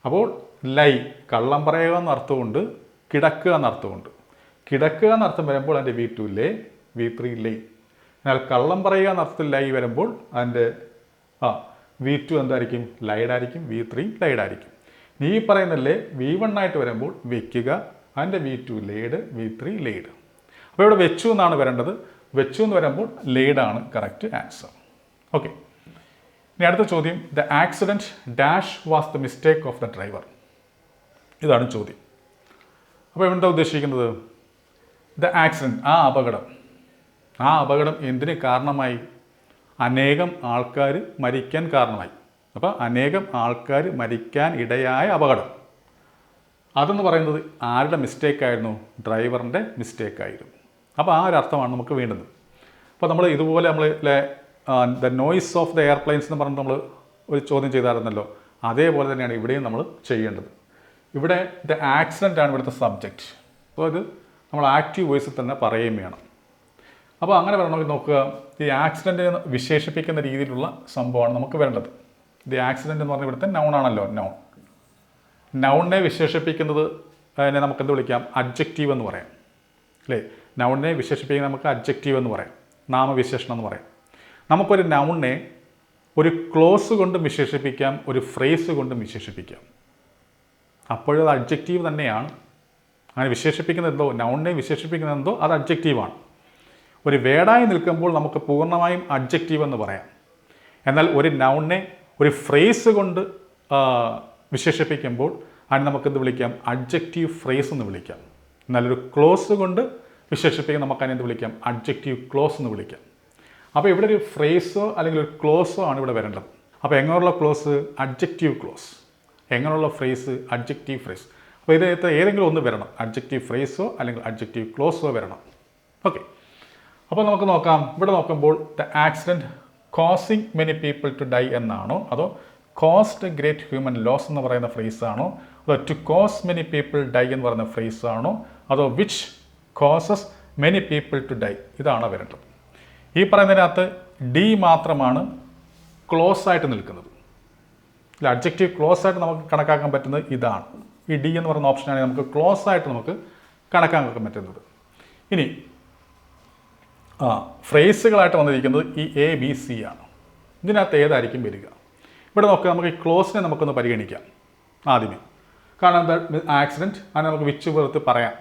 Speaker 1: അപ്പോൾ ലൈ കള്ളം പറയുക എന്നർത്ഥമുണ്ട്, കിടക്കുക എന്നർത്ഥമുണ്ട്. കിടക്കുക എന്നർത്ഥം വരുമ്പോൾ അതിൻ്റെ V2 ലേ, V3 ലൈ. എന്നാൽ കള്ളം പറയുക എന്നർത്ഥത്തിൽ ലൈ വരുമ്പോൾ അതിൻ്റെ V2 എന്തായിരിക്കും? ലൈഡായിരിക്കും, V3 ലൈഡായിരിക്കും. ഈ പറയുന്ന ലേ V1 ആയിട്ട് വരുമ്പോൾ വെക്കുക, അതിൻ്റെ V2 ലേഡ്, V3 ലേഡ്. അപ്പോൾ ഇവിടെ വെച്ചു എന്നാണ് വരേണ്ടത്. വെച്ചു എന്ന് വരുമ്പോൾ ലേഡാണ് കറക്റ്റ് ആൻസർ. ഓക്കെ, ഇനി അടുത്ത ചോദ്യം. The accident dash was the mistake of the driver. ഇതാണ് ചോദ്യം. അപ്പോൾ എന്താ ഉദ്ദേശിക്കുന്നത്? ദ ആക്സിഡൻറ്റ്, ആ അപകടം എന്തിന് കാരണമായി? അനേകം ആൾക്കാർ മരിക്കാൻ കാരണമായി. അപ്പോൾ അനേകം ആൾക്കാർ മരിക്കാൻ ഇടയായ അപകടം. അതെന്ന് പറയുന്നത് ആരുടെ മിസ്റ്റേക്കായിരുന്നു? ഡ്രൈവറിൻ്റെ മിസ്റ്റേക്കായിരുന്നു. അപ്പോൾ ആ ഒരു അർത്ഥമാണ് നമുക്ക് വേണ്ടത്. അപ്പോൾ നമ്മൾ ഇതുപോലെ നമ്മൾ the noise of the airplanes എന്ന് പറഞ്ഞിട്ട് നമ്മൾ ഒരു ചോദ്യം ചെയ്തായിരുന്നല്ലോ, അതേപോലെ തന്നെയാണ് ഇവിടെയും നമ്മൾ ചെയ്യേണ്ടത്. ഇവിടെ ദ ആക്സിഡൻ്റ് ആണ് ഇവിടുത്തെ സബ്ജക്റ്റ്. അപ്പോൾ ഇത് നമ്മൾ ആക്റ്റീവ് വോയിസിൽ തന്നെ പറയുകയും വേണം. അപ്പോൾ അങ്ങനെ വരണമെങ്കിൽ നോക്കുക, ഈ ആക്സിഡൻറ്റിനെ വിശേഷിപ്പിക്കുന്ന രീതിയിലുള്ള സംഭവമാണ് നമുക്ക് വേണ്ടത്. ദി ആക്സിഡൻറ്റ് എന്ന് പറഞ്ഞാൽ ഇവിടുത്തെ നൗണാണല്ലോ, നൗണിനെ വിശേഷിപ്പിക്കുന്നത് അതിനെ നമുക്ക് എന്ത് വിളിക്കാം? അഡ്ജക്റ്റീവ് എന്ന് പറയാം, അല്ലേ? നൗണിനെ വിശേഷിപ്പിക്കുന്ന നമുക്ക് അഡ്ജക്റ്റീവ് എന്ന് പറയാം, നാമവിശേഷണം എന്ന് പറയാം. നമുക്കൊരു നൗണിനെ ഒരു ക്ലോസ് കൊണ്ടും വിശേഷിപ്പിക്കാം, ഒരു ഫ്രേസ് കൊണ്ടും വിശേഷിപ്പിക്കാം. അപ്പോഴത് അഡ്ജക്റ്റീവ് തന്നെയാണ്. അങ്ങനെ വിശേഷിപ്പിക്കുന്നത് എന്തോ, നൗണിനെ വിശേഷിപ്പിക്കുന്നത് എന്തോ, അത് അഡ്ജക്റ്റീവാണ്. ഒരു വേർഡായി നിൽക്കുമ്പോൾ നമുക്ക് പൂർണ്ണമായും അഡ്ജക്റ്റീവ് എന്ന് പറയാം. എന്നാൽ ഒരു നൗണിനെ ഒരു ഫ്രേസ് കൊണ്ട് വിശേഷിപ്പിക്കുമ്പോൾ അതിന് നമുക്കെന്ത് വിളിക്കാം? അഡ്ജക്റ്റീവ് ഫ്രേസ് എന്ന് വിളിക്കാം. എന്നാൽ ഒരു ക്ലോസ് കൊണ്ട് വിശേഷിപ്പിക്കാൻ നമുക്ക് അതിനെന്ത് വിളിക്കാം? അഡ്ജക്റ്റീവ് ക്ലോസ് എന്ന് വിളിക്കാം. അപ്പോൾ ഇവിടെ ഒരു ഫ്രേസോ അല്ലെങ്കിൽ ഒരു ക്ലോസോ ആണ് ഇവിടെ വരേണ്ടത്. അപ്പോൾ എങ്ങനെയുള്ള ക്ലോസ്? Adjective close. എങ്ങനെയുള്ള ഫ്രേസ്? Adjective phrase. അപ്പോൾ ഇതിനകത്ത് ഏതെങ്കിലും ഒന്ന് വരണം, അഡ്ജക്റ്റീവ് ഫ്രേസോ അല്ലെങ്കിൽ അഡ്ജക്റ്റീവ് ക്ലോസോ വരണം. ഓക്കെ, അപ്പോൾ നമുക്ക് നോക്കാം. ഇവിടെ നോക്കുമ്പോൾ the accident causing many people to die എന്നാണോ, അതോ കോസ്റ്റ് ഗ്രേറ്റ് ഹ്യൂമൻ ലോസ് എന്ന് പറയുന്ന ഫ്രേസ് ആണോ, അതോ to cause many people die എന്ന് പറയുന്ന ഫ്രേസ് ആണോ, അതോ which causes many people to die, ഇതാണ് വരേണ്ടത്. ഈ പറയുന്നതിനകത്ത് ഡി മാത്രമാണ് ക്ലോസ് ആയിട്ട് നിൽക്കുന്നത്. ഇല്ല, അഡ്ജക്റ്റീവ് ക്ലോസ് ആയിട്ട് നമുക്ക് കണക്കാക്കാൻ പറ്റുന്നത് ഇതാണ്. ഈ ഡി എന്ന് പറയുന്ന ഓപ്ഷനാണെങ്കിൽ നമുക്ക് ക്ലോസ് ആയിട്ട് നമുക്ക് കണക്കാക്കാൻ പറ്റുന്നത്. ഇനി ഫ്രേസുകളായിട്ട് വന്നിരിക്കുന്നത് ഈ എ ബി സി ആണ്. ഇതിനകത്ത് ഏതായിരിക്കും വരിക? ഇവിടെ നോക്കുക, നമുക്ക് ഈ ക്ലോസിനെ നമുക്കൊന്ന് പരിഗണിക്കാം ആദ്യമേ. കാരണം എന്താ? ആക്സിഡൻറ്റ്, അതിനെ നമുക്ക് വിച്ച് പുറത്ത് പറയാം.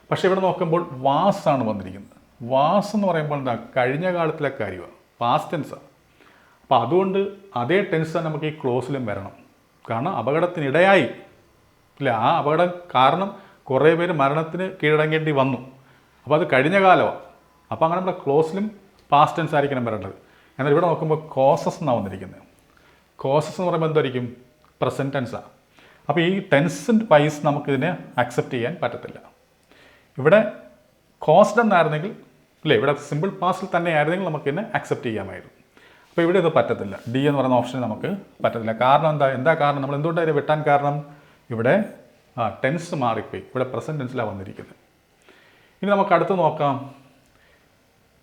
Speaker 1: പക്ഷേ ഇവിടെ നോക്കുമ്പോൾ വാസ് ആണ് വന്നിരിക്കുന്നത്. വാസ് എന്ന് പറയുമ്പോൾ എന്താ? കഴിഞ്ഞ കാലത്തിലെ കാര്യമാണ്, പാസ്റ്റ് ടെൻസാണ്. അപ്പോൾ അതുകൊണ്ട് അതേ ടെൻസ് നമുക്ക് ഈ ക്ലോസിലും വരണം. കാരണം അപകടത്തിനിടയായി, ഇല്ല, ആ അപകടം കാരണം കുറേ പേര് മരണത്തിന് കീഴടങ്ങേണ്ടി വന്നു. അപ്പോൾ അത് കഴിഞ്ഞ കാലമാണ്. അപ്പോൾ അങ്ങനെ നമ്മുടെ ക്ലോസിലും പാസ്റ്റ് ടെൻസ് ആയിരിക്കണം വരേണ്ടത്. എന്നാൽ ഇവിടെ നോക്കുമ്പോൾ കോസസ് എന്നാണ് വന്നിരിക്കുന്നത്. കോസസ് എന്ന് പറയുമ്പോൾ എന്തായിരിക്കും? പ്രസൻറ്റ് ടെൻസാണ്. അപ്പോൾ ഈ ടെൻസ് വൈസ് നമുക്കിതിനെ അക്സെപ്റ്റ് ചെയ്യാൻ പറ്റത്തില്ല. ഇവിടെ കോസ്ഡ് എന്നായിരുന്നെങ്കിൽ, അല്ലേ, ഇവിടെ സിമ്പിൾ പാസ്റ്റിൽ തന്നെ ആയിരുന്നെങ്കിൽ നമുക്കിതിനെ അക്സെപ്റ്റ് ചെയ്യാമായിരുന്നു. അപ്പോൾ ഇവിടെ ഇത് പറ്റത്തില്ല. ഡി എന്ന് പറയുന്ന ഓപ്ഷൻ നമുക്ക് പറ്റത്തില്ല. കാരണം എന്താ കാരണം? നമ്മൾ എന്തുകൊണ്ടാണ് ഇത് വെട്ടാൻ കാരണം? ഇവിടെ ടെൻസ് മാറിപ്പോയി. ഇവിടെ പ്രസൻറ്റ് ടെൻസിലാണ് വന്നിരിക്കുന്നത്. ഇനി നമുക്ക് അടുത്ത് നോക്കാം.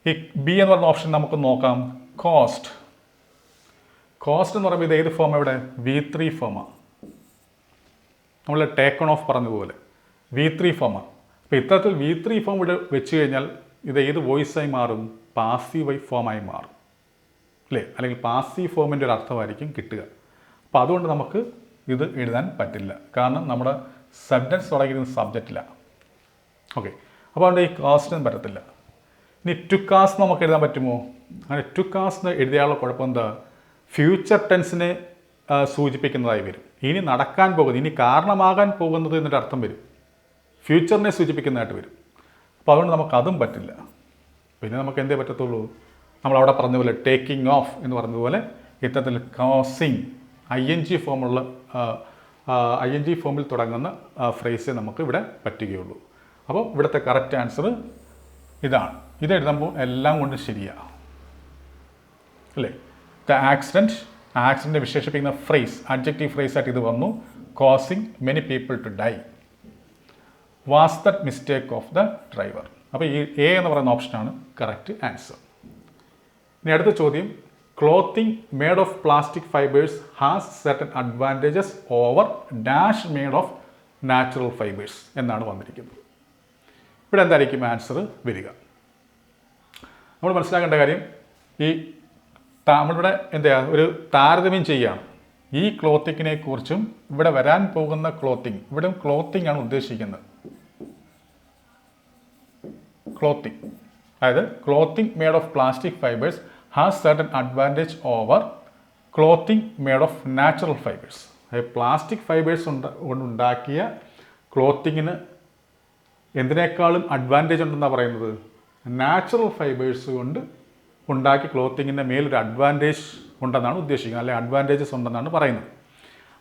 Speaker 1: ഈ ബി എന്ന് പറയുന്ന ഓപ്ഷൻ നമുക്ക് നോക്കാം. കോസ്റ്റ്. കോസ്റ്റ് എന്ന് പറയുമ്പോൾ ഇത് ഏത് ഫോം? ഇവിടെ V3 ഫോമാണ്. നമ്മൾ ടേക്കൺ ഓഫ് പറഞ്ഞതുപോലെ V3 ഫോമാണ്. അപ്പോൾ ഇത്തരത്തിൽ V3 ഫോം ഇവിടെ വെച്ച് കഴിഞ്ഞാൽ ഇത് ഏത് വോയിസായി മാറും? പാസീവ് ഫോമായി മാറും, അല്ലേ? അല്ലെങ്കിൽ പാസീവ് ഫോമിൻ്റെ ഒരു അർത്ഥമായിരിക്കും കിട്ടുക. അപ്പോൾ അതുകൊണ്ട് നമുക്ക് ഇത് എഴുതാൻ പറ്റില്ല. കാരണം നമ്മുടെ സബ്ജക്ട്സ് തുടങ്ങിയിരുന്ന സബ്ജക്റ്റിലാണ്. ഓക്കെ, അപ്പോൾ അതുകൊണ്ട് ഈ കോസ്റ്റിനും പറ്റത്തില്ല. ഇനി ടു കാസ് നമുക്ക് എഴുതാൻ പറ്റുമോ? അങ്ങനെ ടു കാസ് എഴുതിയാലുള്ള കുഴപ്പം എന്താ? ഫ്യൂച്ചർ ടെൻസിനെ സൂചിപ്പിക്കുന്നതായി വരും. ഇനി നടക്കാൻ പോകുന്നത്, ഇനി കാരണമാകാൻ പോകുന്നത് എന്നൊരു അർത്ഥം വരും. ഫ്യൂച്ചറിനെ സൂചിപ്പിക്കുന്നതായിട്ട് വരും. അപ്പോൾ അതുകൊണ്ട് നമുക്ക് അതും പറ്റില്ല. പിന്നെ നമുക്ക് എന്തേ പറ്റത്തുള്ളൂ? നമ്മളവിടെ പറഞ്ഞതുപോലെ ടേക്കിംഗ് ഓഫ് എന്ന് പറഞ്ഞതുപോലെ ഇത്തരത്തിൽ കോസിങ് ING ഫോമിൽ തുടങ്ങുന്ന ഫ്രേസേ നമുക്ക് ഇവിടെ പറ്റുകയുള്ളൂ. അപ്പോൾ ഇവിടുത്തെ കറക്റ്റ് ആൻസർ ഇതാണ്. ഇത് എഴുതുമ്പോൾ എല്ലാം കൊണ്ട് ശരിയാണ്, അല്ലേ? ദ ആക്സിഡൻറ്റ് വിശേഷിപ്പിക്കുന്ന ഫ്രേസ് അഡ്ജക്റ്റീവ് ഫ്രേസ് ആയിട്ട് ഇത് വന്നു. Causing many people to die. Was that mistake of the driver. അപ്പോൾ ഈ എ എന്ന് പറയുന്ന ഓപ്ഷനാണ് കറക്റ്റ് ആൻസർ. ഇനി അടുത്ത ചോദ്യം, clothing made of plastic fibres has certain advantages over dash made of natural fibres എന്നാണ് വന്നിരിക്കുന്നത്. ഇവിടെ എന്തായിരിക്കും ആൻസർ വരിക? നമ്മൾ മനസ്സിലാക്കേണ്ട കാര്യം, ഈ നമ്മളിവിടെ ഒരു താരതമ്യം ചെയ്യുകയാണ്. ഈ ക്ലോത്തിങ്ങിനെ കുറിച്ചും ഇവിടെ വരാൻ പോകുന്ന ക്ലോത്തിങ്, ഇവിടെ ക്ലോത്തിങ് ആണ് ഉദ്ദേശിക്കുന്നത്. ക്ലോത്തിങ്, അതായത് clothing made of plastic fibres has certain advantage over clothing made of natural fibres. അതായത് പ്ലാസ്റ്റിക് ഫൈബേഴ്സ് കൊണ്ടുണ്ടാക്കിയ ക്ലോത്തിങ്ങിന് എന്തിനേക്കാളും അഡ്വാൻറ്റേജ് ഉണ്ടെന്നാണ് പറയുന്നത്? നാച്ചുറൽ ഫൈബേഴ്സ് കൊണ്ട് ഉണ്ടാക്കി ക്ലോത്തിങ്ങിൻ്റെ മേലൊരു അഡ്വാൻറ്റേജ് ഉണ്ടെന്നാണ് ഉദ്ദേശിക്കുന്നത്, അല്ലെങ്കിൽ അഡ്വാൻറ്റേജസ് ഉണ്ടെന്നാണ് പറയുന്നത്.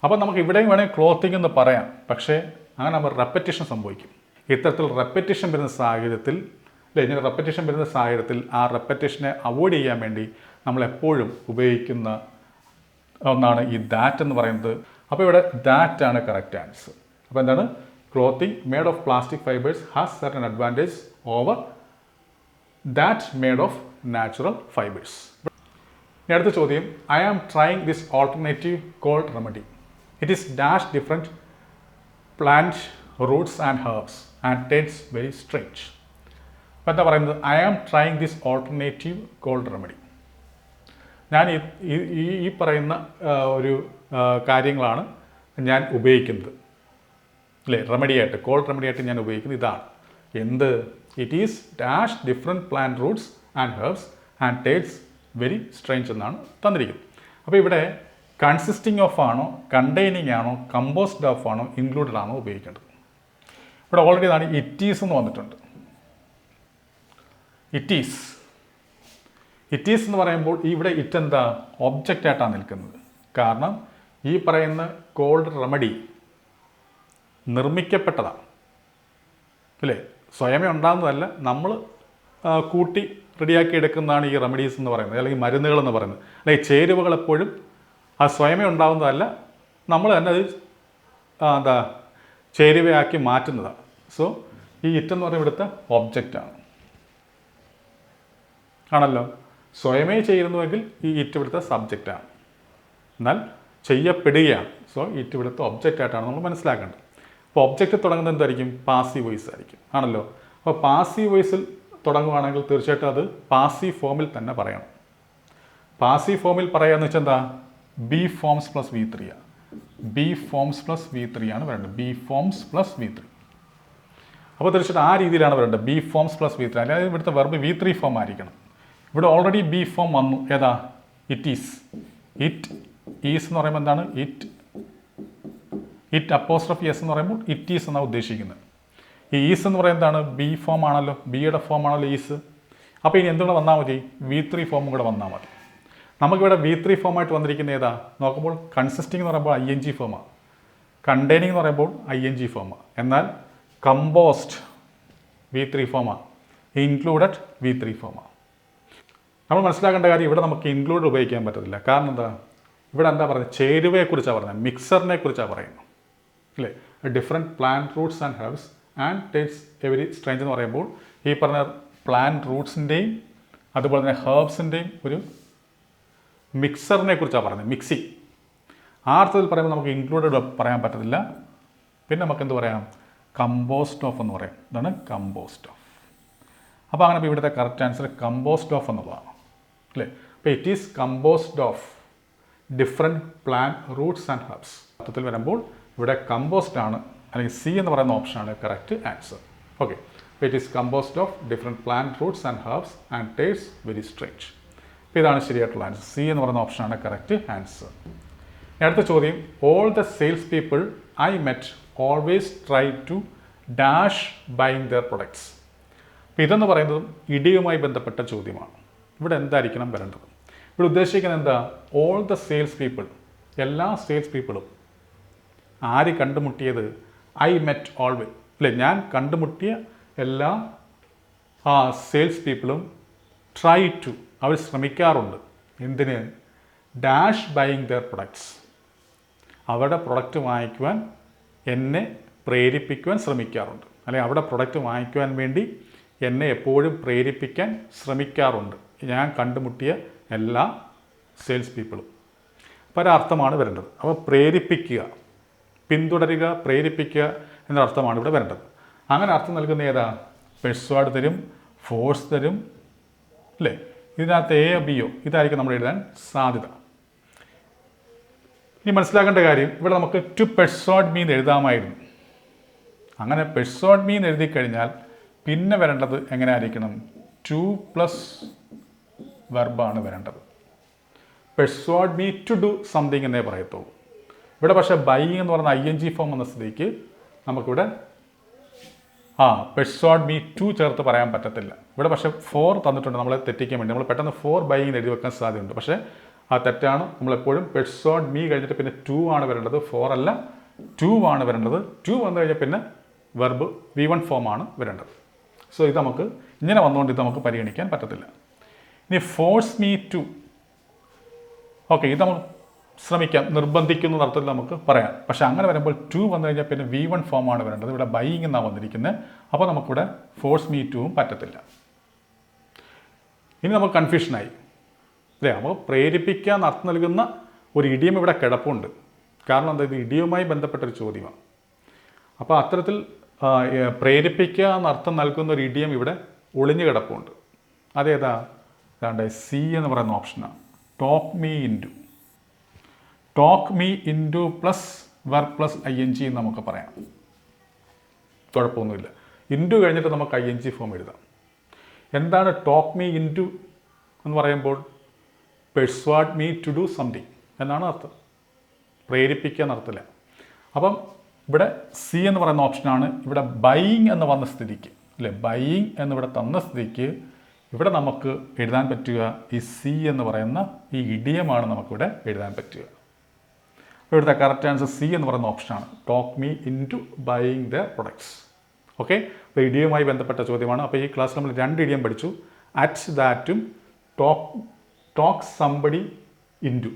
Speaker 1: അപ്പോൾ നമുക്ക് ഇവിടെയും വേണമെങ്കിൽ ക്ലോത്തിങ് എന്ന് പറയാം. പക്ഷേ അങ്ങനെ നമ്മൾ റെപ്പറ്റീഷൻ സംഭവിക്കും. ഇത്തരത്തിൽ റെപ്പറ്റീഷൻ വരുന്ന സാഹചര്യത്തിൽ അല്ലേ? ഇങ്ങനെ റെപ്പറ്റേഷൻ വരുന്ന സാഹചര്യത്തിൽ ആ റെപ്പറ്റേഷനെ അവോയ്ഡ് ചെയ്യാൻ വേണ്ടി നമ്മളെപ്പോഴും ഉപയോഗിക്കുന്ന ഒന്നാണ് ഈ ദാറ്റ് എന്ന് പറയുന്നത്. അപ്പോൾ ഇവിടെ ദാറ്റ് ആണ് കറക്റ്റ് ആൻസർ. അപ്പോൾ എന്താണ്? Clothing made of plastic fibres has certain advantage over that made of natural fibres. ഇനി അടുത്ത ചോദ്യം, I am trying this alternative cold remedy. It is dash different plant roots and herbs and taste very strange. അപ്പോൾ എന്താ പറയുന്നത്? I am trying this alternative cold remedy. ഞാൻ ഈ പറയുന്ന ഒരു കാര്യങ്ങളാണ് ഞാൻ ഉപയോഗിക്കുന്നത്, അല്ലേ? റെമഡിയായിട്ട്, കോൾഡ് റെമഡിയായിട്ട് ഞാൻ ഉപയോഗിക്കുന്നത് ഇതാണ്. എന്ത്? It is dash different plant roots and herbs and taste very strange എന്നാണ് തന്നിരിക്കുന്നത്. അപ്പോൾ ഇവിടെ കൺസിസ്റ്റിംഗ് ഓഫ് ആണോ, കണ്ടെയ്നിങ് ആണോ, കമ്പോസ്ഡ് ഓഫ് ആണോ, ഇൻക്ലൂഡഡ് ആണോ ഉപയോഗിക്കേണ്ടത്? ഇവിടെ ഓൾറെഡി ഇതാണ് ഇറ്റ് ഈസ് എന്ന് വന്നിട്ടുണ്ട്. ഇറ്റ് ഈസ് എന്ന് പറയുമ്പോൾ ഇവിടെ ഇറ്റ് എന്താ? ഒബ്ജക്റ്റ് ആയിട്ടാണ് നിൽക്കുന്നത്. കാരണം ഈ പറയുന്ന കോൾഡ് റെമഡി നിർമ്മിക്കപ്പെട്ടതാണ്, അല്ലേ? സ്വയമേ ഉണ്ടാകുന്നതല്ല, നമ്മൾ കൂട്ടി റെഡിയാക്കി എടുക്കുന്നതാണ് ഈ റെമഡീസ് എന്ന് പറയുന്നത്, അല്ലെങ്കിൽ മരുന്നുകൾ എന്ന് പറയുന്നത്. അല്ലെങ്കിൽ ചേരുവകൾ എപ്പോഴും അത് സ്വയമേ ഉണ്ടാകുന്നതല്ല, നമ്മൾ തന്നെ അത് എന്താ ചേരുവയാക്കി മാറ്റുന്നതാണ്. സോ ഈ ഇറ്റ് എന്ന് പറയുന്നത് ഇവിടുത്തെ ഒബ്ജക്റ്റാണ്, ആണല്ലോ. സ്വയമേ ചെയ്യുന്നുവെങ്കിൽ ഈ ഇറ്റ് ഇവിടുത്തെ സബ്ജക്റ്റാണ്, എന്നാൽ ചെയ്യപ്പെടുകയാണ്. സോ ഇറ്റ് ഇവിടുത്തെ ഒബ്ജക്റ്റ് ആയിട്ടാണ് നമ്മൾ മനസ്സിലാക്കേണ്ടത്. അപ്പോൾ ഒബ്ജക്റ്റ് തുടങ്ങുന്നത് എന്തായിരിക്കും? പാസീവ് വോയിസ് ആയിരിക്കും, ആണല്ലോ. അപ്പോൾ പാസീവ് വോയിസിൽ തുടങ്ങുകയാണെങ്കിൽ തീർച്ചയായിട്ടും അത് പാസീവ് ഫോമിൽ തന്നെ പറയണം. പാസീവ് ഫോമിൽ പറയാന്ന് വെച്ചാൽ എന്താ? ബി ഫോംസ് പ്ലസ് V3 ആണ്. ബി ഫോംസ് പ്ലസ് V3 ആണ് വരേണ്ടത്. B forms plus V3. അപ്പോൾ തീർച്ചയായിട്ടും ആ രീതിയിലാണ് വരേണ്ടത്. ബി ഫോംസ് പ്ലസ് V3, അല്ലെങ്കിൽ ഇവിടുത്തെ വെർബ് V3 ഫോം ആയിരിക്കണം. ഇവിടെ ഓൾറെഡി ബി ഫോം വന്നു. ഏതാ? It is. ഇറ്റ് ഈസ് എന്ന് പറയുമ്പോൾ എന്താണ്? ഇറ്റ് അപ്പോസ്ട്രോഫി എസ് എന്ന് പറയുമ്പോൾ ഇറ്റ് ഈസ് എന്നാണ് ഉദ്ദേശിക്കുന്നത്. ഈ ഈസ് എന്ന് പറയുന്നത് എന്താണ്? ബി ഫോം ആണല്ലോ, ബിയുടെ ഫോം ആണല്ലോ ഈസ്. അപ്പോൾ ഇനി എന്തുകൂടെ വന്നാൽ മതി? V3 ഫോമും കൂടെ വന്നാൽ മതി. നമുക്കിവിടെ V3 ഫോമായിട്ട് വന്നിരിക്കുന്ന ഏതാ നോക്കുമ്പോൾ? കൺസിസ്റ്റിംഗ് എന്ന് പറയുമ്പോൾ ING ഫോമാണ്, കണ്ടെയ്നിങ് എന്ന് പറയുമ്പോൾ ING ഫോമാണ്. എന്നാൽ കമ്പോസ്റ്റ് V3 ഫോമാണ്, ഇൻക്ലൂഡഡ് V3 ഫോമാണ്. നമ്മൾ മനസ്സിലാക്കേണ്ട കാര്യം, ഇവിടെ നമുക്ക് ഇൻക്ലൂഡ് ഉപയോഗിക്കാൻ പറ്റത്തില്ല. കാരണം എന്താ? ഇവിടെ എന്താ പറയുന്നത്? ചേരുവയെക്കുറിച്ചാണ് പറയുന്നത്, മിക്സറിനെ കുറിച്ചാണ് പറയുന്നത്, അല്ലേ? Different plant roots and herbs and taste every strange എന്ന് പറയുമ്പോൾ ഈ പറഞ്ഞ പ്ലാന്റ് റൂട്ട്സിൻ്റെയും അതുപോലെ തന്നെ ഹെർബ്സിൻ്റെയും ഒരു മിക്സറിനെ കുറിച്ചാണ് പറയുന്നത്, മിക്സിങ്. ആ അർത്ഥത്തിൽ പറയുമ്പോൾ നമുക്ക് ഇൻക്ലൂഡഡ് പറയാൻ പറ്റത്തില്ല. പിന്നെ നമുക്ക് എന്ത് പറയാം? കമ്പോസ്റ്റ് ഓഫ് എന്ന് പറയാം. ഇതാണ് കമ്പോസ്റ്റ് ഓഫ്. അപ്പോൾ അങ്ങനെ ഇവിടുത്തെ കറക്റ്റ് ആൻസർ കമ്പോസ്റ്റ് ഓഫ് എന്നുള്ളതാണ്, അല്ലേ? അപ്പോൾ it is composed of different plant roots and herbs. അർത്ഥത്തിൽ വരുമ്പോൾ ഇവിടെ കമ്പോസ്റ്റ് ആണ്, അല്ലെങ്കിൽ സി എന്ന് പറയുന്ന ഓപ്ഷനാണ് കറക്റ്റ് ആൻസർ. ഓക്കെ, അപ്പോൾ it is composed of different plant roots and herbs and taste very strange. അപ്പോൾ ഇതാണ് ശരിയായിട്ടുള്ള ആൻസർ. സി എന്ന് പറയുന്ന ഓപ്ഷനാണ് കറക്റ്റ് ആൻസർ. അടുത്ത ചോദ്യം, all the sales people I met always try to dash buying their products. അപ്പോൾ ഇതെന്ന് പറയുന്നതും ഇടിയുമായി ബന്ധപ്പെട്ട ചോദ്യമാണ്. ഇവിടെ എന്തായിരിക്കണം വരേണ്ടത്? ഇവിടെ ഉദ്ദേശിക്കുന്നത് എന്താ? ഓൾ ദ സെയിൽസ് പീപ്പിൾ, എല്ലാ സെയിൽസ് പീപ്പിളും. ആര് കണ്ടുമുട്ടിയത്? ഐ മെറ്റ് ഓൾവേസ്, അല്ലേ? ഞാൻ കണ്ടുമുട്ടിയ എല്ലാ സെയിൽസ് പീപ്പിളും ട്രൈ ടു, അവർ ശ്രമിക്കാറുണ്ട്. എന്തിന്? ഡാഷ് ബൈങ് ദെയർ പ്രൊഡക്ട്സ്, അവരുടെ പ്രൊഡക്റ്റ് വാങ്ങിക്കുവാൻ എന്നെ പ്രേരിപ്പിക്കുവാൻ ശ്രമിക്കാറുണ്ട്, അല്ലെങ്കിൽ അവിടെ പ്രൊഡക്റ്റ് വാങ്ങിക്കുവാൻ വേണ്ടി എന്നെ എപ്പോഴും പ്രേരിപ്പിക്കാൻ ശ്രമിക്കാറുണ്ട് ഞാൻ കണ്ടുമുട്ടിയ എല്ലാ സെയിൽസ് പീപ്പിളും. അപ്പോൾ ഒരർത്ഥമാണ് വരേണ്ടത്. അപ്പോൾ പ്രേരിപ്പിക്കുക, പിന്തുടരുക, പ്രേരിപ്പിക്കുക എന്നൊരർത്ഥമാണ് ഇവിടെ വരേണ്ടത്. അങ്ങനെ അർത്ഥം നൽകുന്ന ഏതാ? പെർസ്വാഡ് തരും, ഫോഴ്സ് തരും, അല്ലേ? ഇതിനകത്ത് എ ബിയോ ഇതായിരിക്കും നമ്മൾ എഴുതാൻ സാധ്യത. ഇനി മനസ്സിലാക്കേണ്ട കാര്യം, ഇവിടെ നമുക്ക് ടു പെർസ്വാഡ് മീ എന്ന് എഴുതാമായിരുന്നു. അങ്ങനെ പെർസ്വാഡ് മീ എന്ന് എഴുതി കഴിഞ്ഞാൽ പിന്നെ വരേണ്ടത് എങ്ങനെ ആയിരിക്കണം? ടു പ്ലസ് വെർബാണ് വരേണ്ടത്. പെർസ്വാഡ് മീ ടു ഡു സംതിങ് എന്നേ പറയത്തുള്ളൂ. ഇവിടെ പക്ഷേ ബൈയിങ് എന്ന് പറയുന്ന ING ഫോം എന്ന സ്ഥിതിക്ക് നമുക്കിവിടെ പെർസ്വാഡ് മീ ടു ചേർത്ത് പറയാൻ പറ്റത്തില്ല. ഇവിടെ പക്ഷേ 4 തന്നിട്ടുണ്ട് നമ്മളെ തെറ്റിക്കാൻ വേണ്ടി. നമ്മൾ പെട്ടെന്ന് 4 ബൈയിങ് എഴുതി വെക്കാൻ സാധ്യതയുണ്ട്. പക്ഷേ ആ തെറ്റാണ്. നമ്മളെപ്പോഴും പെർസ്വാഡ് മീ കഴിഞ്ഞിട്ട് പിന്നെ 2 ആണ് വരേണ്ടത്, 4 അല്ല 2 ആണ് വരേണ്ടത്. 2 വന്നു കഴിഞ്ഞാൽ പിന്നെ വെർബ് V1 ഫോമാണ് വരേണ്ടത്. സോ ഇത് നമുക്ക് ഇങ്ങനെ വന്നുകൊണ്ട് ഇത് നമുക്ക് പരിഗണിക്കാൻ പറ്റത്തില്ല. ഇനി ഫോഴ്സ് മീ ടു, ഓക്കെ, ഇത് നമുക്ക് ശ്രമിക്കാം, നിർബന്ധിക്കുന്ന അർത്ഥത്തിൽ നമുക്ക് പറയാം. പക്ഷേ അങ്ങനെ വരുമ്പോൾ ടു വന്നു കഴിഞ്ഞാൽ പിന്നെ V1 ഫോമാണ് വരേണ്ടത്. ഇവിടെ ബൈയിങ് എന്നാണ് വന്നിരിക്കുന്നത്. അപ്പോൾ നമുക്കിവിടെ ഫോഴ്സ് മീ ടുവും പറ്റത്തില്ല. ഇനി നമുക്ക് കൺഫ്യൂഷനായി അല്ലേ. നമുക്ക് പ്രേരിപ്പിക്കാൻ അർത്ഥം നൽകുന്ന ഒരു ഇഡിയം ഇവിടെ കിടപ്പുണ്ട്. കാരണം എന്താ, ഇത് ഇഡിയവുമായി ബന്ധപ്പെട്ടൊരു ചോദ്യമാണ്. അപ്പോൾ അത്തരത്തിൽ പ്രേരിപ്പിക്കുക എന്നർത്ഥം നൽകുന്ന ഒരു ഇഡിയം ഇവിടെ ഒളിഞ്ഞു കിടപ്പുണ്ട്. അതേതാ, അതാണ്ട് സി എന്ന് പറയുന്ന ഓപ്ഷനാണ്. Talk me into, talk me into plus verb plus ING എന്ന് നമുക്ക് പറയാം. കുഴപ്പമൊന്നുമില്ല. ഇൻറ്റു കഴിഞ്ഞിട്ട് നമുക്ക് ING ഫോം എഴുതാം. എന്താണ് ടോക്ക് മീ ഇൻറ്റു എന്ന് പറയുമ്പോൾ? പെർസ്വാഡ് മീ ടു ഡു സംതിങ് എന്നാണ് അർത്ഥം, പ്രേരിപ്പിക്കുക എന്നർത്ഥമില്ല. അപ്പം ഇവിടെ സി എന്ന് പറയുന്ന ഓപ്ഷനാണ്. ഇവിടെ ബൈയിങ് എന്ന് വന്ന സ്ഥിതിക്ക് അല്ലേ, ബൈയിങ് എന്നിവിടെ തന്ന സ്ഥിതിക്ക് ഇവിടെ നമുക്ക് എഴുതാൻ പറ്റുക ഈ സി എന്ന് പറയുന്ന ഈ ഇഡിയമാണ് നമുക്കിവിടെ എഴുതാൻ പറ്റുക. ഇവിടുത്തെ കറക്റ്റ് ആൻസർ സി എന്ന് പറയുന്ന ഓപ്ഷനാണ്. Talk me into buying the products. Okay, അപ്പോൾ ഇഡിയവുമായി ബന്ധപ്പെട്ട ചോദ്യമാണ്. അപ്പോൾ ഈ ക്ലാസ്സിൽ നമ്മൾ 2 ഇഡിയം പഠിച്ചു. അറ്റ് ദാറ്റും talk somebody into,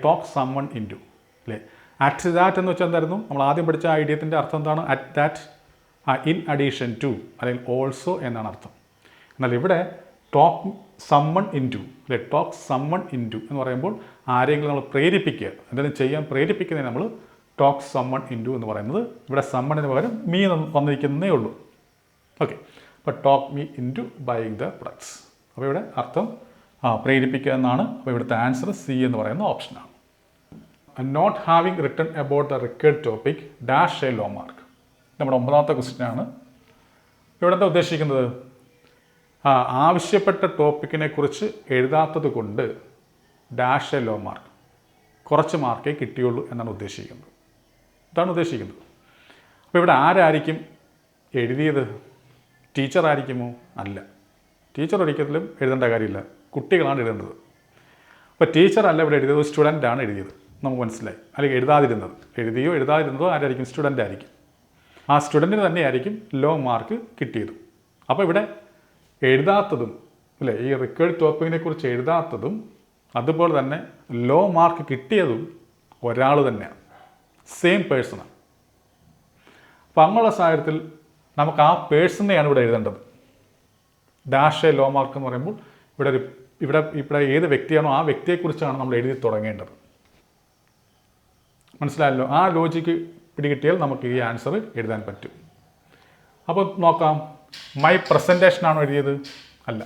Speaker 1: talk someone into അല്ലേ. അറ്റ് ദാറ്റ് എന്ന് വെച്ചാൽ എന്തായിരുന്നു? നമ്മൾ ആദ്യം പഠിച്ച ആ ഇഡിയത്തിൻ്റെ അർത്ഥം എന്താണ്? At that, in addition to അല്ലെങ്കിൽ ഓൾസോ എന്നാണ് അർത്ഥം. എന്നാൽ ഇവിടെ ടോക്ക് സമ്മൺ ഇൻറ്റു അല്ലെ, ടോക്ക് സമ്മൺ ഇൻറ്റു എന്ന് പറയുമ്പോൾ ആരെങ്കിലും നമ്മൾ പ്രേരിപ്പിക്കുക, എന്തെങ്കിലും ചെയ്യാൻ പ്രേരിപ്പിക്കുന്നതിന് നമ്മൾ ടോക്ക് സമ്മൺ ഇൻറ്റു എന്ന് പറയുന്നത്. ഇവിടെ സമ്മണിന് പകരം മീ വന്നിരിക്കുന്നതേ ഉള്ളൂ. ഓക്കെ, അപ്പോൾ talk me into buying the products. അപ്പോൾ ഇവിടെ അർത്ഥം പ്രേരിപ്പിക്കുക എന്നാണ്. അപ്പോൾ ഇവിടുത്തെ ആൻസർ സി എന്ന് പറയുന്ന ഓപ്ഷനാണ്. Not having written about the required topic dash a low mark. നമ്മുടെ 9ാമത്തെ ക്വസ്റ്റ്യനാണ്. ഇവിടെ എന്താ ഉദ്ദേശിക്കുന്നത്? ആവശ്യപ്പെട്ട ടോപ്പിക്കിനെ കുറിച്ച് എഴുതാത്തത് കൊണ്ട് ഡാഷ് എ ലോ മാർക്ക്, കുറച്ച് മാർക്കേ കിട്ടിയുള്ളൂ എന്നാണ് ഉദ്ദേശിക്കുന്നത്. ഇതാണ് ഉദ്ദേശിക്കുന്നത്. അപ്പോൾ ഇവിടെ ആരായിരിക്കും എഴുതിയത്? ടീച്ചർ ആയിരിക്കുമോ? അല്ല, ടീച്ചർ ഒരിക്കലും എഴുതേണ്ട കാര്യമില്ല, കുട്ടികളാണ് എഴുതേണ്ടത്. അപ്പോൾ ടീച്ചറല്ല ഇവിടെ എഴുതിയത്, സ്റ്റുഡൻ്റാണ് എഴുതിയത്. നമുക്ക് മനസ്സിലായി. അല്ലെങ്കിൽ എഴുതാതിരുന്നത്, എഴുതിയോ എഴുതാതിരുന്നതോ ആരായിരിക്കും? സ്റ്റുഡൻ്റ് ആയിരിക്കും. ആ സ്റ്റുഡൻറ്റിന് തന്നെയായിരിക്കും ലോ മാർക്ക് കിട്ടിയത്. അപ്പോൾ ഇവിടെ എഴുതാത്തതും അല്ലേ, ഈ റിക്വയർഡ് ടോപ്പിക്കിനെ കുറിച്ച് എഴുതാത്തതും അതുപോലെ തന്നെ ലോ മാർക്ക് കിട്ടിയതും ഒരാൾ തന്നെയാണ്, സെയിം പേഴ്സണാണ്. അപ്പോൾ അങ്ങനെയുള്ള സാഹചര്യത്തിൽ നമുക്ക് ആ പേഴ്സണെയാണ് ഇവിടെ എഴുതേണ്ടത്. ഡാഷ് എ ലോ മാർക്ക് എന്ന് പറയുമ്പോൾ ഇവിടെ ഏത് വ്യക്തിയാണോ ആ വ്യക്തിയെക്കുറിച്ചാണ് നമ്മൾ എഴുതി തുടങ്ങേണ്ടത്. മനസ്സിലായല്ലോ? ആ ലോജിക്ക് പിടികിട്ടിയാൽ നമുക്ക് ഈ ആൻസർ എഴുതാൻ പറ്റും. അപ്പോൾ നോക്കാം, മൈ പ്രസൻറ്റേഷനാണോ എഴുതിയത്? അല്ല.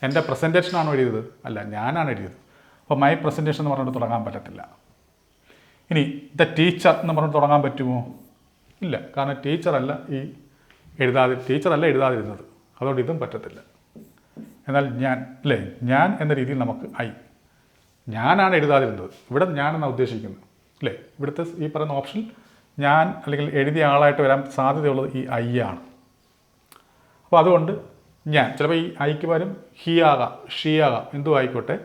Speaker 1: എൻ്റെ പ്രസൻറ്റേഷനാണോ എഴുതിയത്? അല്ല, ഞാനാണ് എഴുതിയത്. അപ്പോൾ മൈ പ്രസൻറ്റേഷൻ എന്ന് പറഞ്ഞിട്ട് തുടങ്ങാൻ പറ്റത്തില്ല. ഇനി ദ ടീച്ചർ എന്ന് പറഞ്ഞിട്ട് തുടങ്ങാൻ പറ്റുമോ? ഇല്ല, കാരണം ടീച്ചറല്ല എഴുതാതിരുന്നത്, അതുകൊണ്ട് ഇതും പറ്റത്തില്ല. എന്നാൽ ഞാൻ അല്ലേ, ഞാൻ എന്ന രീതിയിൽ നമുക്ക് ഞാനാണ് എഴുതാതിരുന്നത്. ഇവിടെ ഞാനെന്നാണ് ഉദ്ദേശിക്കുന്നത് അല്ലേ. ഇവിടുത്തെ ഈ പറയുന്ന ഓപ്ഷൻ ഞാൻ അല്ലെങ്കിൽ എഴുതിയ ആളായിട്ട് വരാൻ സാധ്യതയുള്ളത് ഈ ആണ്. അപ്പോൾ അതുകൊണ്ട് ഞാൻ ചിലപ്പോൾ ഈ ഐക്ക് പകരം ഹി ആകാം, ഷീ ആകാം, എന്തും ആയിക്കോട്ടെ.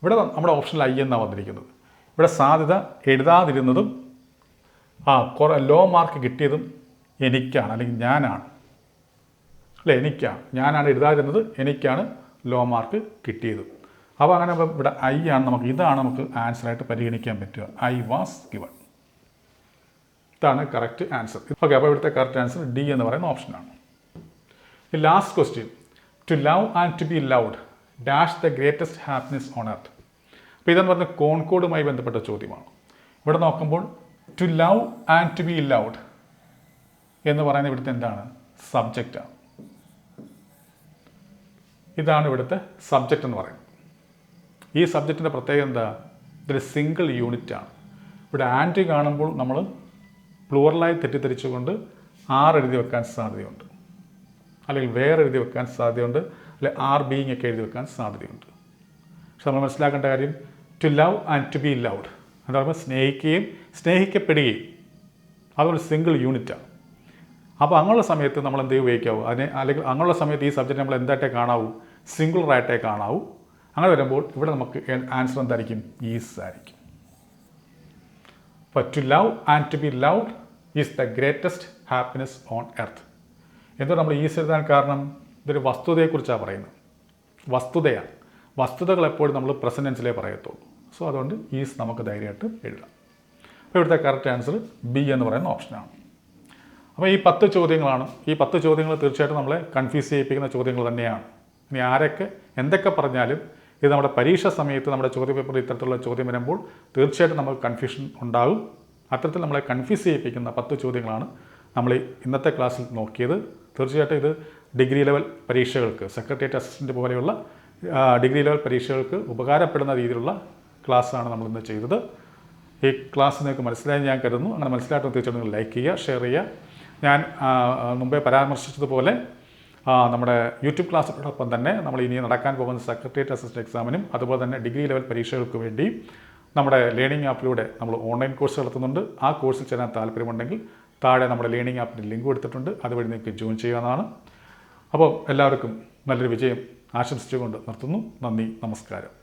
Speaker 1: ഇവിടെ നമ്മുടെ ഓപ്ഷനിൽ എന്നാണ് വന്നിരിക്കുന്നത്. ഇവിടെ സാധ്യത എഴുതാതിരുന്നതും ലോ മാർക്ക് കിട്ടിയതും എനിക്കാണ്, അല്ലെങ്കിൽ ഞാനാണ് അല്ലേ, ഞാനാണ് എഴുതാതിരുന്നത്, എനിക്കാണ് ലോ മാർക്ക് കിട്ടിയത്. അപ്പോൾ അങ്ങനെ ഇവിടെ ആണ് ഇതാണ് നമുക്ക് ആൻസറായിട്ട് പരിഗണിക്കാൻ പറ്റുക. I was given. ഇതാണ് കറക്റ്റ് ആൻസർ. ഓക്കെ, അപ്പോൾ ഇവിടുത്തെ കറക്റ്റ് ആൻസർ ഡി എന്ന് പറയുന്ന ഓപ്ഷനാണ്. Last question, to love and to be loved dash the greatest happiness on earth. അപ്പോൾ ഇതെന്ന് പറഞ്ഞ കോൺകോഡുമായി ബന്ധപ്പെട്ട ചോദ്യമാണ്. ഇവിടെ നോക്കുമ്പോൾ to love and to be loved എന്ന് പറയുന്ന ഇവിടുത്തെ എന്താണ്? സബ്ജക്റ്റാണ്. ഇതാണ് ഇവിടുത്തെ സബ്ജക്റ്റ് എന്ന് പറയുന്നത്. ഈ സബ്ജക്റ്റിൻ്റെ പ്രത്യേകത എന്താ? ഇതൊരു സിംഗിൾ യൂണിറ്റാണ്. ഇവിടെ ആൻഡ് കാണുമ്പോൾ നമ്മൾ പ്ലൂറലായി തെറ്റിദ്ധരിച്ചുകൊണ്ട് എഴുതി വെക്കാൻ സാധ്യതയുണ്ട്, അല്ലെങ്കിൽ വേറെ എഴുതി വെക്കാൻ സാധ്യതയുണ്ട്, അല്ലെങ്കിൽ ബീയിങ് ഒക്കെ എഴുതി വെക്കാൻ സാധ്യതയുണ്ട്. പക്ഷെ നമ്മൾ മനസ്സിലാക്കേണ്ട കാര്യം to love and to be loved എന്ന് പറയുമ്പോൾ സ്നേഹിക്കുകയും സ്നേഹിക്കപ്പെടുകയും അതൊരു സിംഗിൾ യൂണിറ്റാണ്. അപ്പോൾ അങ്ങനെയുള്ള സമയത്ത് നമ്മൾ എന്ത് ഉപയോഗിക്കാവൂ അല്ലെങ്കിൽ അങ്ങനെയുള്ള സമയത്ത് ഈ സബ്ജക്റ്റ് നമ്മൾ എന്തായിട്ടേ കാണാവൂ? സിംഗുലറായിട്ടേ കാണാവൂ. അങ്ങനെ വരുമ്പോൾ ഇവിടെ നമുക്ക് ആൻസർ എന്തായിരിക്കും? ഈസ് ആയിരിക്കും. അപ്പോൾ to love and to be loved is the greatest happiness on earth. എന്തുകൊണ്ട് നമ്മൾ ഈസ് എഴുതാൻ കാരണം ഇതൊരു വസ്തുതയെക്കുറിച്ചാണ് പറയുന്നത്. വസ്തുതയാണ്. വസ്തുതകൾ എപ്പോഴും നമ്മൾ പ്രസന്റ് ടെൻസിലേ പറയത്തുള്ളൂ. സോ അതുകൊണ്ട് ഈസ് നമുക്ക് ധൈര്യമായിട്ട് എഴുതാം. അപ്പോൾ ഇവിടുത്തെ കറക്റ്റ് ആൻസർ ബി എന്ന് പറയുന്ന ഓപ്ഷനാണ്. അപ്പോൾ ഈ 10 ചോദ്യങ്ങളാണ്. ഈ 10 ചോദ്യങ്ങൾ തീർച്ചയായിട്ടും നമ്മളെ കൺഫ്യൂസ് ചെയ്യിപ്പിക്കുന്ന ചോദ്യങ്ങൾ തന്നെയാണ്. ഇനി ആരൊക്കെ എന്തൊക്കെ പറഞ്ഞാലും ഇത് നമ്മുടെ പരീക്ഷ സമയത്ത് നമ്മുടെ ചോദ്യപേപ്പറിൽ ഇത്തരത്തിലുള്ള ചോദ്യം വരുമ്പോൾ തീർച്ചയായിട്ടും നമുക്ക് കൺഫ്യൂഷൻ ഉണ്ടാകും. അത്തരത്തിൽ നമ്മളെ കൺഫ്യൂസ് ചെയ്യിപ്പിക്കുന്ന 10 ചോദ്യങ്ങളാണ് നമ്മൾ ഇന്നത്തെ ക്ലാസ്സിൽ നോക്കിയത്. തീർച്ചയായിട്ടും ഇത് ഡിഗ്രി ലെവൽ പരീക്ഷകൾക്ക്, സെക്രട്ടേറിയറ്റ് അസിസ്റ്റൻ്റ് പോലെയുള്ള ഡിഗ്രി ലെവൽ പരീക്ഷകൾക്ക് ഉപകാരപ്പെടുന്ന രീതിയിലുള്ള ക്ലാസ്സാണ് നമ്മളിന്ന് ചെയ്തത്. ഈ ക്ലാസ് നിങ്ങൾക്ക് മനസ്സിലായി ഞാൻ കരുതുന്നു. അങ്ങനെ മനസ്സിലായിട്ട് തീർച്ചയായിട്ടും നിങ്ങൾ ലൈക്ക് ചെയ്യുക, ഷെയർ ചെയ്യുക. ഞാൻ മുമ്പേ പരാമർശിച്ചതുപോലെ നമ്മുടെ യൂട്യൂബ് ക്ലാസ്സിനോടൊപ്പം തന്നെ നമ്മൾ ഇനി നടക്കാൻ പോകുന്ന സെക്രട്ടേറിയറ്റ് അസിസ്റ്റൻ്റ് എക്സാമിനും അതുപോലെ തന്നെ ഡിഗ്രി ലെവൽ പരീക്ഷകൾക്ക് വേണ്ടി നമ്മുടെ ലേണിംഗ് ആപ്പിലൂടെ നമ്മൾ ഓൺലൈൻ കോഴ്സ് നടത്തുന്നുണ്ട്. ആ കോഴ്സിൽ ചേരാൻ താല്പര്യമുണ്ടെങ്കിൽ താഴെ നമ്മുടെ ലേണിംഗ് ആപ്പിൻ്റെ ലിങ്ക് കൊടുത്തിട്ടുണ്ട്. അതുവഴി നിങ്ങൾക്ക് ജോയിൻ ചെയ്യാവുന്നതാണ്. അപ്പോൾ എല്ലാവർക്കും നല്ലൊരു വിജയം ആശംസിച്ചുകൊണ്ട് നിർത്തുന്നു. നന്ദി, നമസ്കാരം.